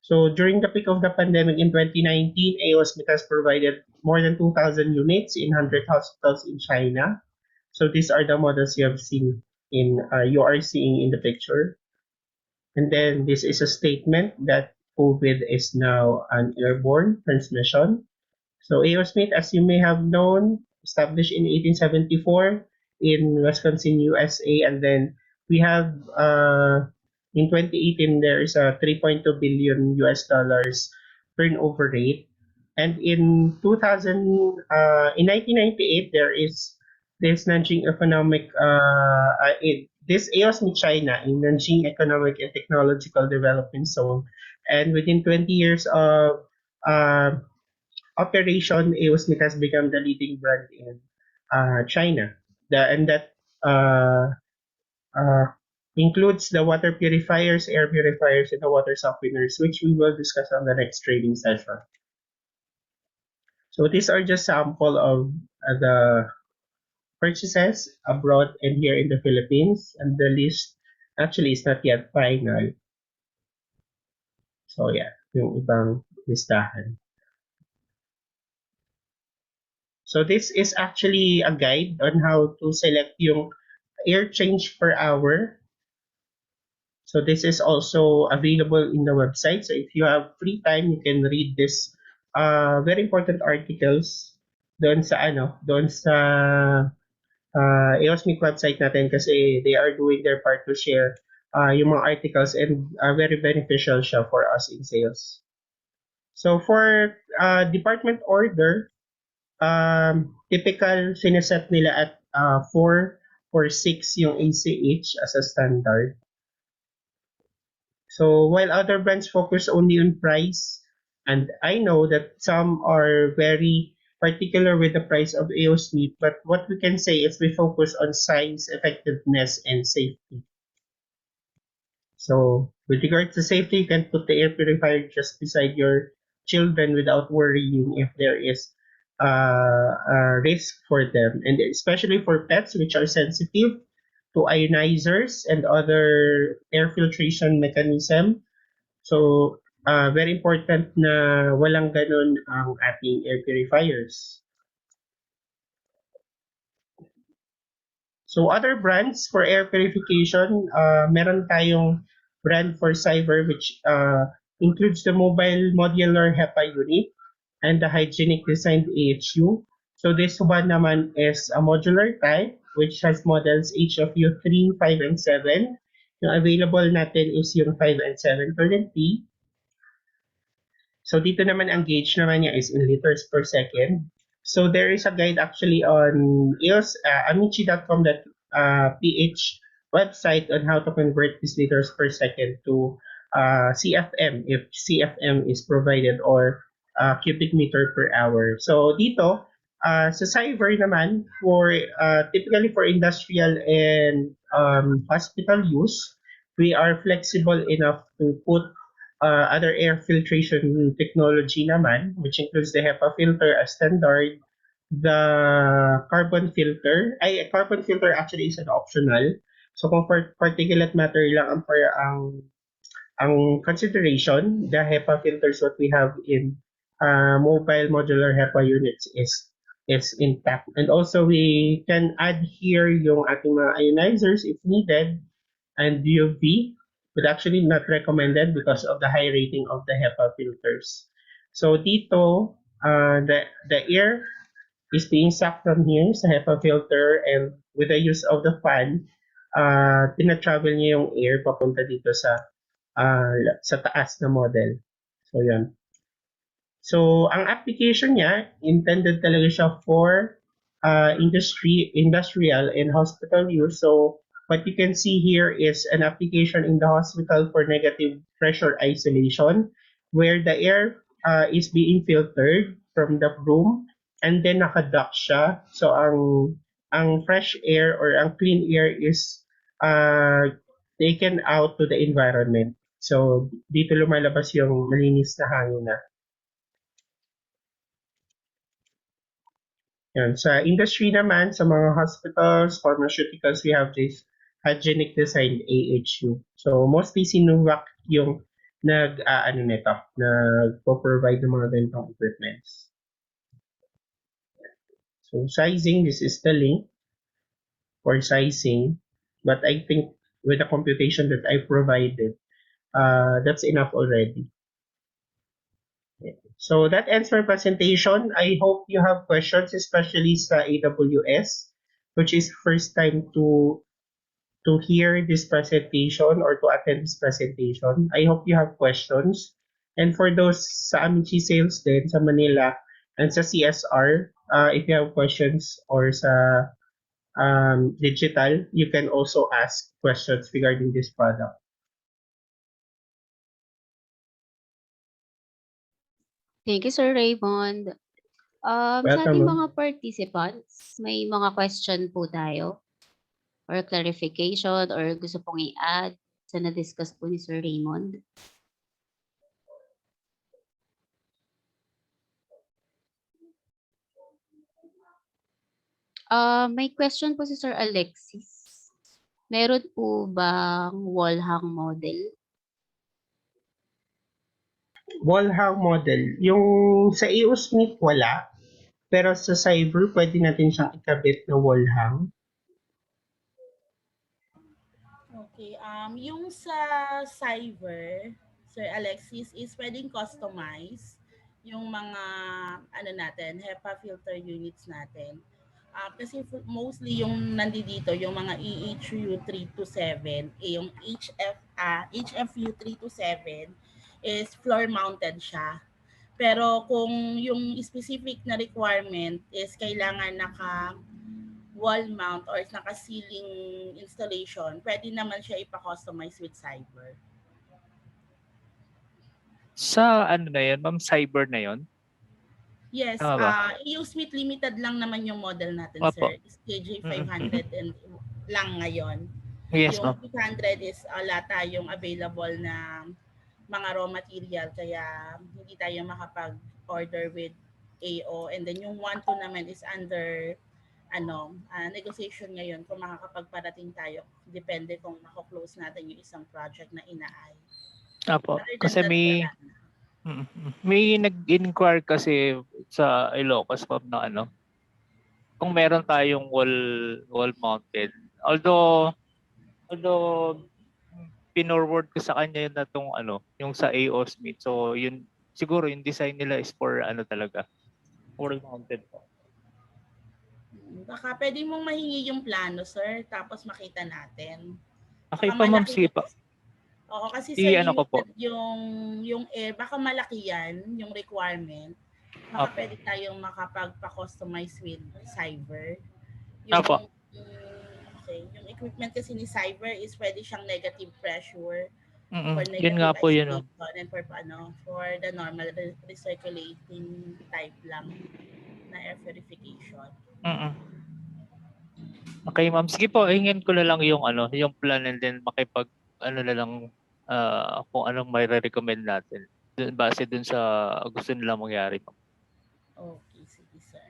Speaker 1: So during the peak of the pandemic in 2019, A.O.Smith has provided more than 2,000 units in 100 hospitals in China. So these are the models you have seen you are seeing in the picture. And then this is a statement that COVID is now an airborne transmission. So A.O.Smith, as you may have known, established in 1874 in Wisconsin, USA, and then we have in 2018 there is a 3.2 billion US dollars turnover rate, and in 1998 there is this Nanjing economic this A.O.Smith China in Nanjing Economic and Technological Development Zone, and within 20 years of operation, A.O.Smith has become the leading brand in China. That includes the water purifiers, air purifiers, and the water softeners, which we will discuss on the next training session. So these are just sample of the purchases abroad and here in the Philippines, and the list actually is not yet final. So yeah, yung ibang listahan. So this is actually a guide on how to select yung air change per hour. So this is also available in the website. So if you have free time, you can read this very important articles doon sa A.O.Smith website natin kasi they are doing their part to share yung mga articles and very beneficial siya for us in sales. So for department order, typical sineset nila at 4 or 6 yung ACH as a standard. So while other brands focus only on price, and I know that some are very particular with the price of A.O.Smith, but what we can say is we focus on size, effectiveness, and safety. So with regard to safety, you can put the air purifier just beside your children without worrying if there is a risk for them, and especially for pets which are sensitive to ionizers and other air filtration mechanism. So, very important na walang ganun ang ating air purifiers. So, other brands for air purification, meron tayong brand for cyber which includes the mobile modular HEPA unit and the hygienic designed AHU. So, this one naman is a modular type which has models HFU 3, 5, and 7. Yung available natin is yung 5 and 7 currently. So dito naman ang gauge naman niya is in liters per second. So there is a guide actually on amici.com.ph website on how to convert these liters per second to CFM if CFM is provided or cubic meter per hour. So dito sa cyber naman for typically for industrial and hospital use, we are flexible enough to put other air filtration technology naman, which includes the HEPA filter as standard, the carbon filter actually is an optional. So kung for particulate matter lang ang consideration, the HEPA filters what we have in mobile modular HEPA units is intact. And also we can add here yung ating mga ionizers if needed, and UV, but actually not recommended because of the high rating of the HEPA filters. So dito, the air is being sucked from here sa HEPA filter, and with the use of the fan, tina-travel niya yung air papunta dito sa taas na model. So yan. So ang application niya, intended talaga siya for industrial and hospital use. So what you can see here is an application in the hospital for negative pressure isolation, where the air is being filtered from the room and then nakaduct siya. So ang fresh air or ang clean air is taken out to the environment. So dito lumalabas yung malinis na hangin na. Yan. Sa industry naman, sa mga hospitals, pharmaceuticals, we have this hygienic design AHU. So mostly Sinovac yung nagpo-provide ng mga ganitong equipments. So sizing, this is the link for sizing, but I think with the computation that I provided, that's enough already. So that ends my presentation. I hope you have questions, especially sa AWS, which is first time to hear this presentation or to attend this presentation. I hope you have questions. And for those sa Amici sales din sa Manila and sa CSR, if you have questions or sa digital, you can also ask questions regarding this product.
Speaker 2: Thank you, Sir Raymond. Sa
Speaker 1: Welcome,
Speaker 2: ating
Speaker 1: ma'am.
Speaker 2: mga participants, may mga question po tayo or clarification or gusto pong i-add sa na-discuss po ni Sir Raymond. May question po si Sir Alexis. Meron po bang wall hang model?
Speaker 1: Wall hang model. Yung sa A.O.Smith wala, pero sa cyber pwede natin siyang ikabit na wall hang.
Speaker 6: Okay, yung sa cyber, Sir Alexis, is pwedeng customize yung mga ano natin, HEPA filter units natin. Kasi mostly yung nandito, yung mga EHU327, yung HFU327 is floor mounted siya. Pero kung yung specific na requirement is kailangan naka wall mount or naka-ceiling installation, pwede naman siya ipa-customize with cyber.
Speaker 7: Sa ano na yun, ma'am, cyber na yun?
Speaker 6: Yes,
Speaker 7: Tama ba?
Speaker 6: A.O.Smith limited lang naman yung model natin,
Speaker 7: Opo.
Speaker 6: sir. Is KJ500 and lang ngayon.
Speaker 7: Yes,
Speaker 6: Yung
Speaker 7: ma'am.
Speaker 6: 600 is wala tayong available na mga raw material kaya hindi tayo makapag-order with AO. And then yung 1-2 naman is under negotiation ngayon kung makakapagparating tayo. Depende kung mako-close natin yung isang project na inaay.
Speaker 7: Opo.
Speaker 6: Other than
Speaker 7: Kasi
Speaker 6: that,
Speaker 7: may
Speaker 6: wala na.
Speaker 7: may nag-inquire kasi sa Ilocos, ma'am, na ano, kung meron tayong wall mounted. Although pinorward ko sa kanya yun na tong ano, yung sa A.O.Smith. So yun siguro yung design nila is for ano talaga, wall mounted po.
Speaker 6: Baka pwede mong mahingi yung plano, sir, tapos makita natin.
Speaker 7: Okay
Speaker 6: Baka
Speaker 7: pa, ma'am,
Speaker 6: malaki
Speaker 7: sipa.
Speaker 6: Oo, kasi sir,
Speaker 7: Ano ko po.
Speaker 6: limited yung air, baka malaki yan, yung requirement. Baka
Speaker 7: Apo.
Speaker 6: pwede tayong makapagpa-customize with cyber.
Speaker 7: Apo.
Speaker 6: Okay, yung equipment kasi ni cyber is pwede siyang negative pressure for
Speaker 7: Yun
Speaker 6: negative
Speaker 7: nga po yun.
Speaker 6: isolation and for the normal recirculating type lang na air purification.
Speaker 7: Okay, ma'am. Sige po, hingin ko na lang yung ano, yung plan and then makipag ano na lang kung anong may recommend natin. Base dun sa gusto nila mangyari.
Speaker 6: Okay, sige sir.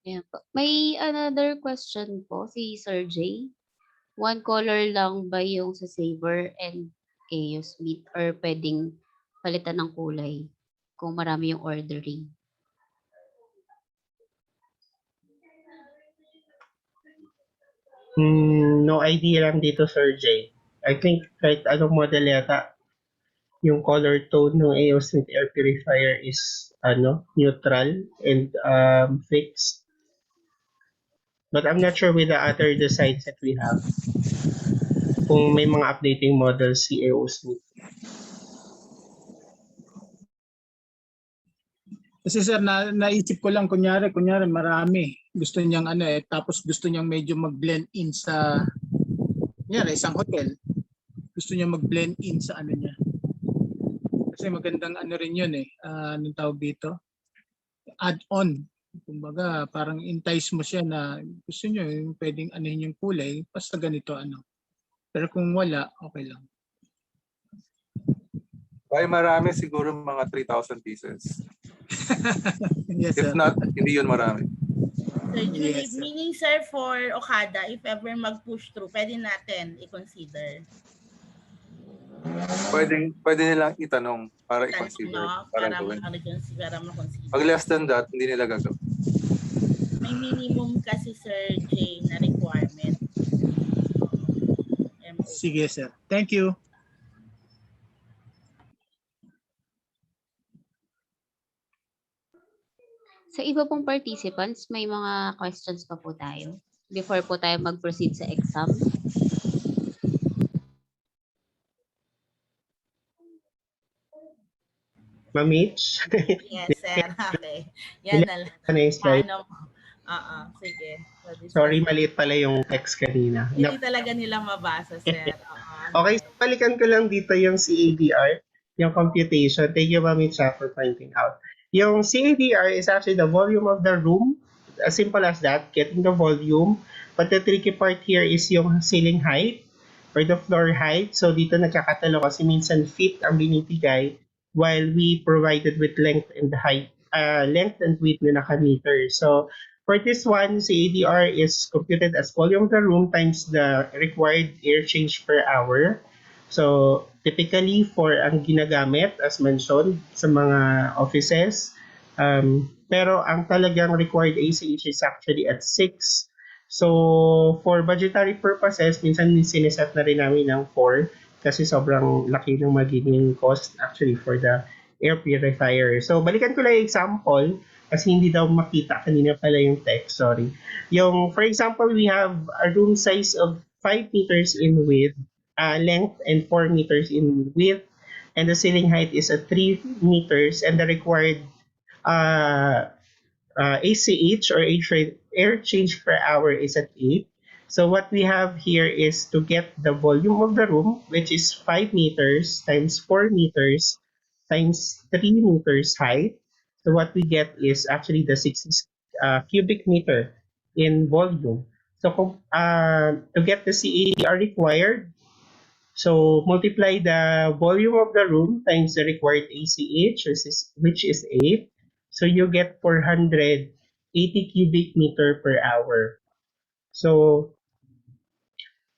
Speaker 2: Ayan po. May another question po si Sir J. One color lang ba yung sa Saber and A.O.Smith or pwedeng palitan ng kulay kung marami yung ordering?
Speaker 1: No idea lang dito, Sir J. I think kahit anong model yata, yung color tone ng A.O.Smith Air Purifier is neutral and fixed. But I'm not sure with the other designs that we have. Kung may mga updating models si A.O.Smith.
Speaker 8: Kasi sir, naisip ko lang, kunyari marami. Gusto niyang tapos gusto niyang medyo mag-blend in sa, kunyari isang hotel. Gusto niyang mag-blend in sa ano niya. Kasi magandang ano rin yun anong tawag dito? Add-on. Kumbaga, parang entice mo siya na gusto niyo yung pwedeng anuhin yung kulay, basta ganito ano. Pero kung wala, okay lang.
Speaker 9: Kaya marami siguro mga 3,000 pieces.
Speaker 8: Yes,
Speaker 9: If
Speaker 8: sir.
Speaker 9: not, hindi yun marami.
Speaker 6: So,
Speaker 8: Yes, sir.
Speaker 6: meaning sir, for Okada, if ever mag-push through, pwede natin i-consider.
Speaker 9: Pwede nilang itanong para
Speaker 6: Tanong,
Speaker 9: i-consider.
Speaker 6: no?
Speaker 9: Para
Speaker 6: Para
Speaker 9: gawin.
Speaker 6: ma-consider.
Speaker 9: Pag less than that, hindi nila gagawin.
Speaker 6: May minimum kasi Sir J na requirement.
Speaker 8: Sige, sir. Thank you.
Speaker 2: Sa iba pong participants, may mga questions pa po tayo before po tayo mag-proceed sa exam.
Speaker 1: Ma-Mitch?
Speaker 6: Yes, sir. Okay. Yan na lang.
Speaker 1: Ano yung slide?
Speaker 6: Paano? Sige.
Speaker 1: Sorry, maliit pala yung text kanina.
Speaker 6: Hindi talaga nila mabasa, sir.
Speaker 1: Okay, so balikan ko lang dito yung CADR, yung computation. Thank you, Mami Cha, for pointing out. Yung CADR is actually the volume of the room. As simple as that, getting the volume. But the tricky part here is yung ceiling height or the floor height. So dito nagkakatalo kasi minsan feet ang binibigay while we provided with length and height, length and width na nakameter. So for this one, CADR is computed as volume of the room times the required air change per hour. So typically for ang ginagamit, as mentioned, sa mga offices, Pero ang talagang required ACH is actually at 6. So, for budgetary purposes, minsan sineset na rin namin ng 4 kasi sobrang laki ng magiging cost actually for the air purifier. So, balikan ko lang yung example kasi hindi daw makita kanina pala yung text, sorry. Yung, for example, we have a room size of 5 meters in width, length, and 4 meters in width, and the ceiling height is at 3 meters, and the required ACH or air change per hour is at 8. So what we have here is to get the volume of the room, which is 5 meters times 4 meters times 3 meters height. So what we get is actually the 60 cubic meter in volume. So to get the CADR required, so multiply the volume of the room times the required ACH, which is 8. So you get 480 cubic meter per hour. So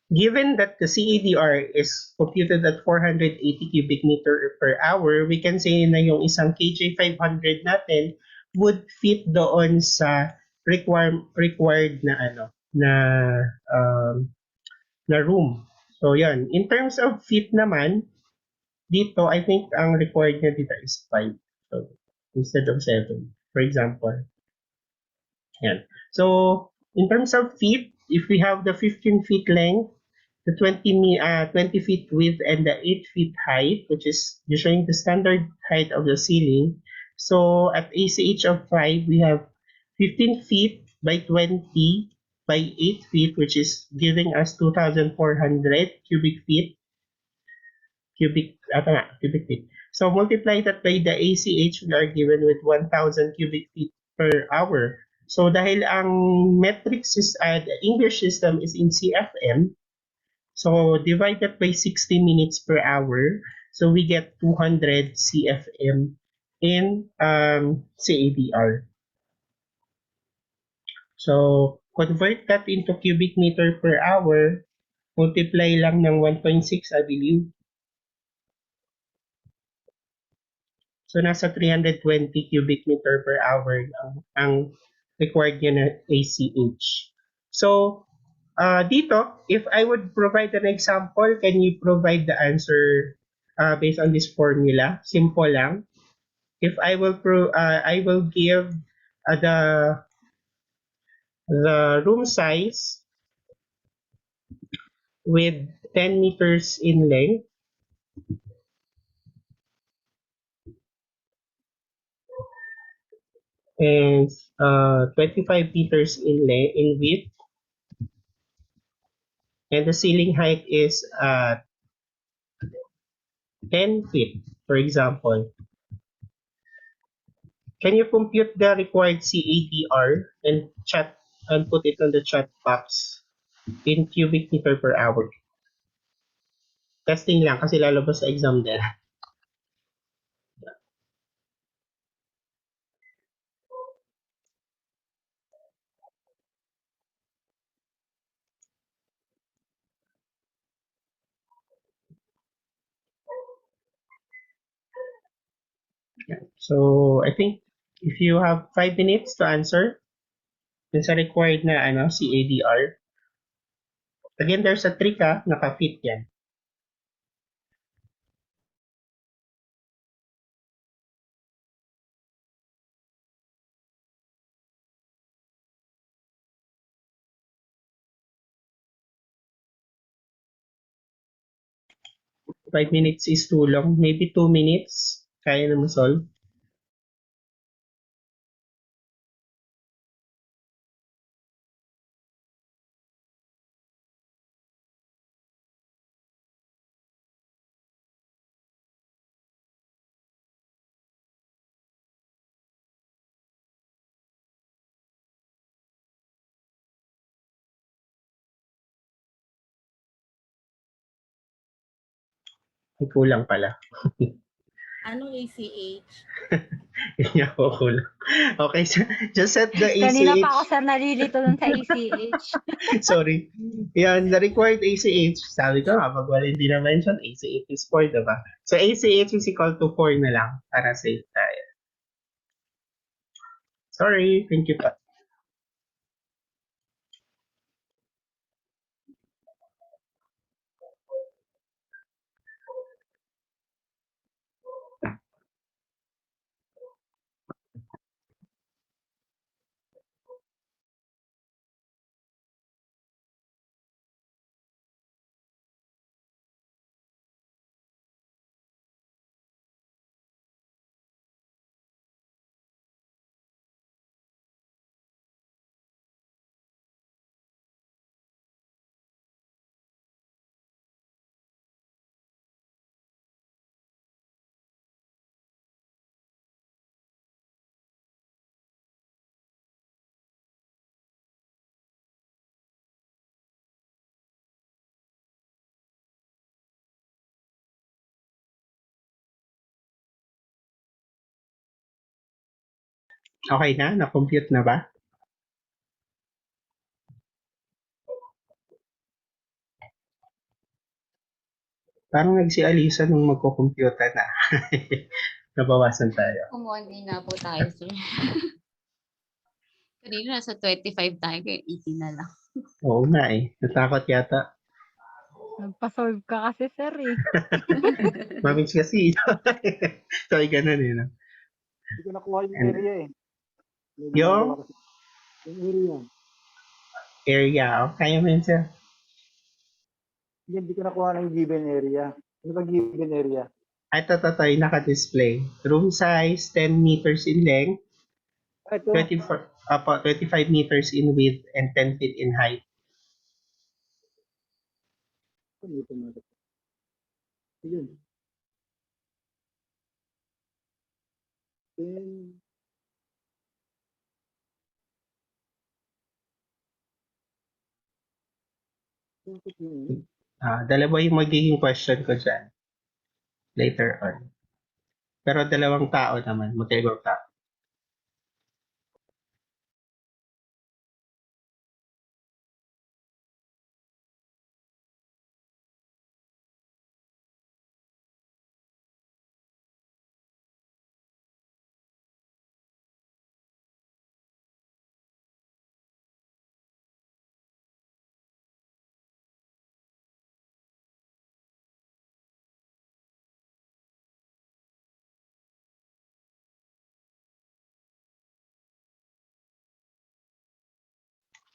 Speaker 1: given that the CADR is computed at 480 cubic meter per hour, we can say na yung isang KJ500 natin would fit doon sa required na na room. So yan, in terms of feet naman, dito I think ang required niya dito is 5. So instead of 7, for example. Yan. So in terms of feet, if we have the 15 feet length, the 20 feet width, and the 8 feet height, which is usually the standard height of the ceiling. So at ACH of 5, we have 15 feet by 20 by 8 feet, which is giving us 2,400 cubic feet. So multiply that by the ACH, we are given with 1,000 cubic feet per hour. So dahil ang metric the English system is in CFM, so divide that by 60 minutes per hour, so we get 200 CFM in CADR. So convert that into cubic meter per hour, multiply lang ng 1.6, I believe. So nasa 320 cubic meter per hour ang required niya na ACH. So dito, if I would provide an example, can you provide the answer based on this formula? Simple lang. If I will give the room size with 10 meters in length and 25 meters in width, and the ceiling height is 10 feet, for example. Can you compute the required CADR and put it on the chat box in cubic meter per hour? Testing lang kasi lalabas sa exam din. So I think if you have 5 minutes to answer, dun sa required na CADR. Again, there's a trick naka-fit yan. Five minutes is too long. Maybe 2 minutes. Kaya na solve. May kulang pala.
Speaker 6: Anong ACH?
Speaker 1: Hindi ako kulang. Okay, so just set the ACH.
Speaker 10: Kanina pa ako sir nalilito dun sa ACH.
Speaker 1: Sorry. Yan, the required ACH. Sabi ko nga, pag wala hindi na-mention, ACH is 4, diba? So ACH is equal to 4 na lang para safe tayo. Sorry, thank you pa. Okay na? Na-compute na ba? Parang nagsialisa nung magko-computer na. Nabawasan tayo.
Speaker 2: Kumonti na po tayo, sir. Kanina nasa 25 tayo, kaya 18 na lang.
Speaker 1: Oo nga eh. Natakot yata.
Speaker 10: Nagpa-solve ka kasi, sir, eh.
Speaker 1: Mamiss kasi. So, ganun eh. No?
Speaker 11: Hindi ko nakuha yung
Speaker 1: And-
Speaker 11: area eh. May
Speaker 1: Yung?
Speaker 11: ginagawa kasi. Yung area.
Speaker 1: Area. Oh, kaya mo yun, sir.
Speaker 11: Hindi ko nakuha ng given area. Ano ba given area?
Speaker 1: Ito, yung naka-display. Room size, 10 meters in length,
Speaker 11: Ito.
Speaker 1: 25 meters in width, and 10 feet in height.
Speaker 11: Ito na. Yun. Then, bakit yun?
Speaker 1: Dalawa yung magiging question ko dyan. Later on. Pero dalawang tao naman. Magkaibang tao.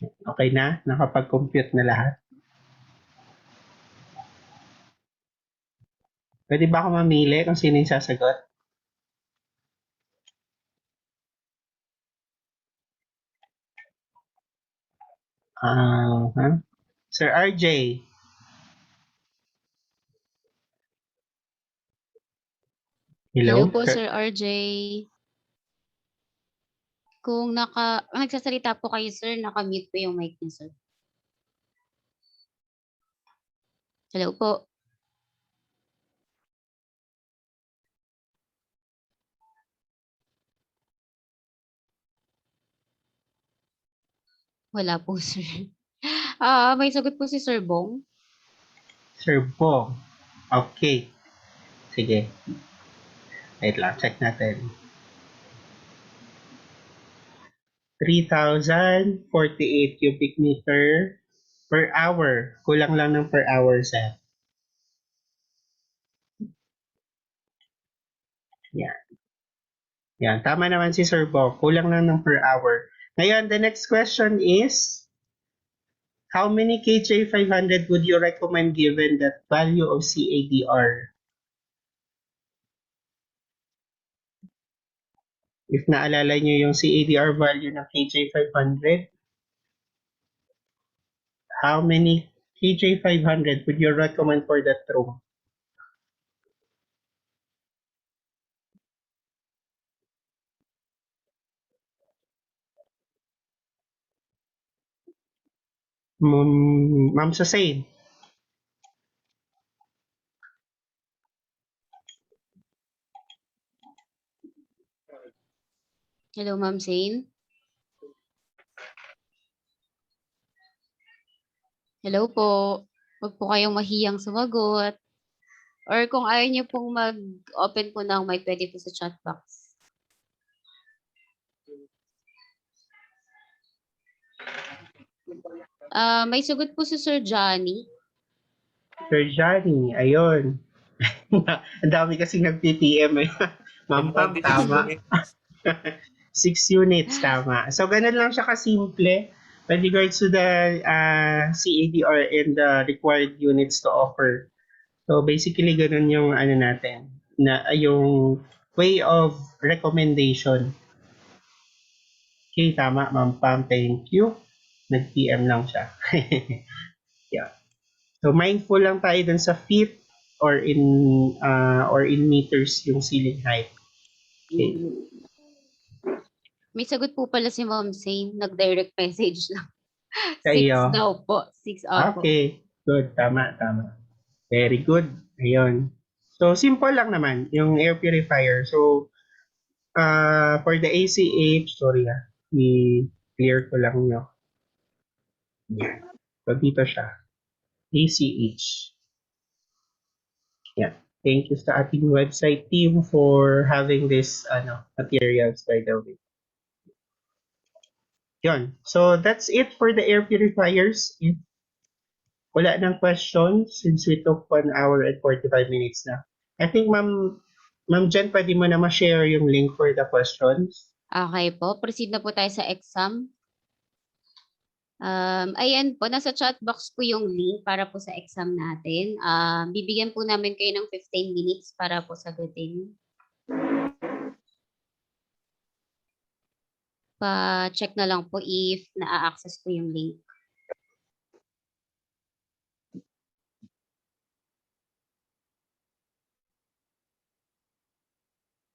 Speaker 1: Okay na? Nakapag-compute na lahat? Pwede ba ako mamili kung sino yung sasagot? Sir RJ.
Speaker 2: Hello po, Sir RJ. Kung nagsasalita po kayo, sir, naka-mute po yung mic niyo, sir. Hello po. Wala po, sir. May sagot po si Sir Bong.
Speaker 1: Sir Bong. Okay. Sige. Wait lang, check natin. 3,048 cubic meter per hour. Kulang lang ng per hour, sir. Yan. Yan. Tama naman si Sir Bong. Kulang lang ng per hour. Ngayon, the next question is, how many KJ500 would you recommend given that value of CADR? If naalala nyo yung CADR value ng KJ500, how many KJ500 would you recommend for that room? Ma'am Susain.
Speaker 2: Hello, Ma'am Zane. Hello po. Huwag po kayong mahiyang sumagot. Or kung ayaw niyo pong mag-open po ng mic, pwede po sa chat box. May sagot po si Sir Johnny.
Speaker 1: Sir Johnny, ayun. Ang dami kasi nag-PPM eh. Ma'am Pam, tama. 6 units, tama. So, ganun lang siya kasimple with regards to the CADR and the required units to offer. So, basically, ganun yung ano natin, na yung way of recommendation. Okay, tama, Ma'am Pam. Thank you. Nag-PM lang siya. Yeah. So, mindful lang tayo dun sa feet or in meters yung ceiling height. Okay.
Speaker 2: May sagot po pala si Ma'am Zane. Nag-direct message lang.
Speaker 1: Sa
Speaker 2: 6
Speaker 1: iyo.
Speaker 2: daw po. 6 opo.
Speaker 1: Okay. Good. Tama, tama. Very good. Ayun. So, simple lang naman yung air purifier. So, for the ACH, sorry i-clear ko lang nyo. Yan. So, dito siya. ACH. Yeah. Thank you sa ating website team for having this materials, by the way. Yun. So, that's it for the air purifiers. If wala nang questions, since we took 1 hour and 45 minutes na. I think, Ma'am Jen, pwede mo na ma-share yung link for the questions.
Speaker 2: Okay po. Proceed na po tayo sa exam. Ayan po, nasa chat box po yung link para po sa exam natin. Bibigyan po namin kayo ng 15 minutes para po sagutin. Pa-check na lang po if na-access po yung link.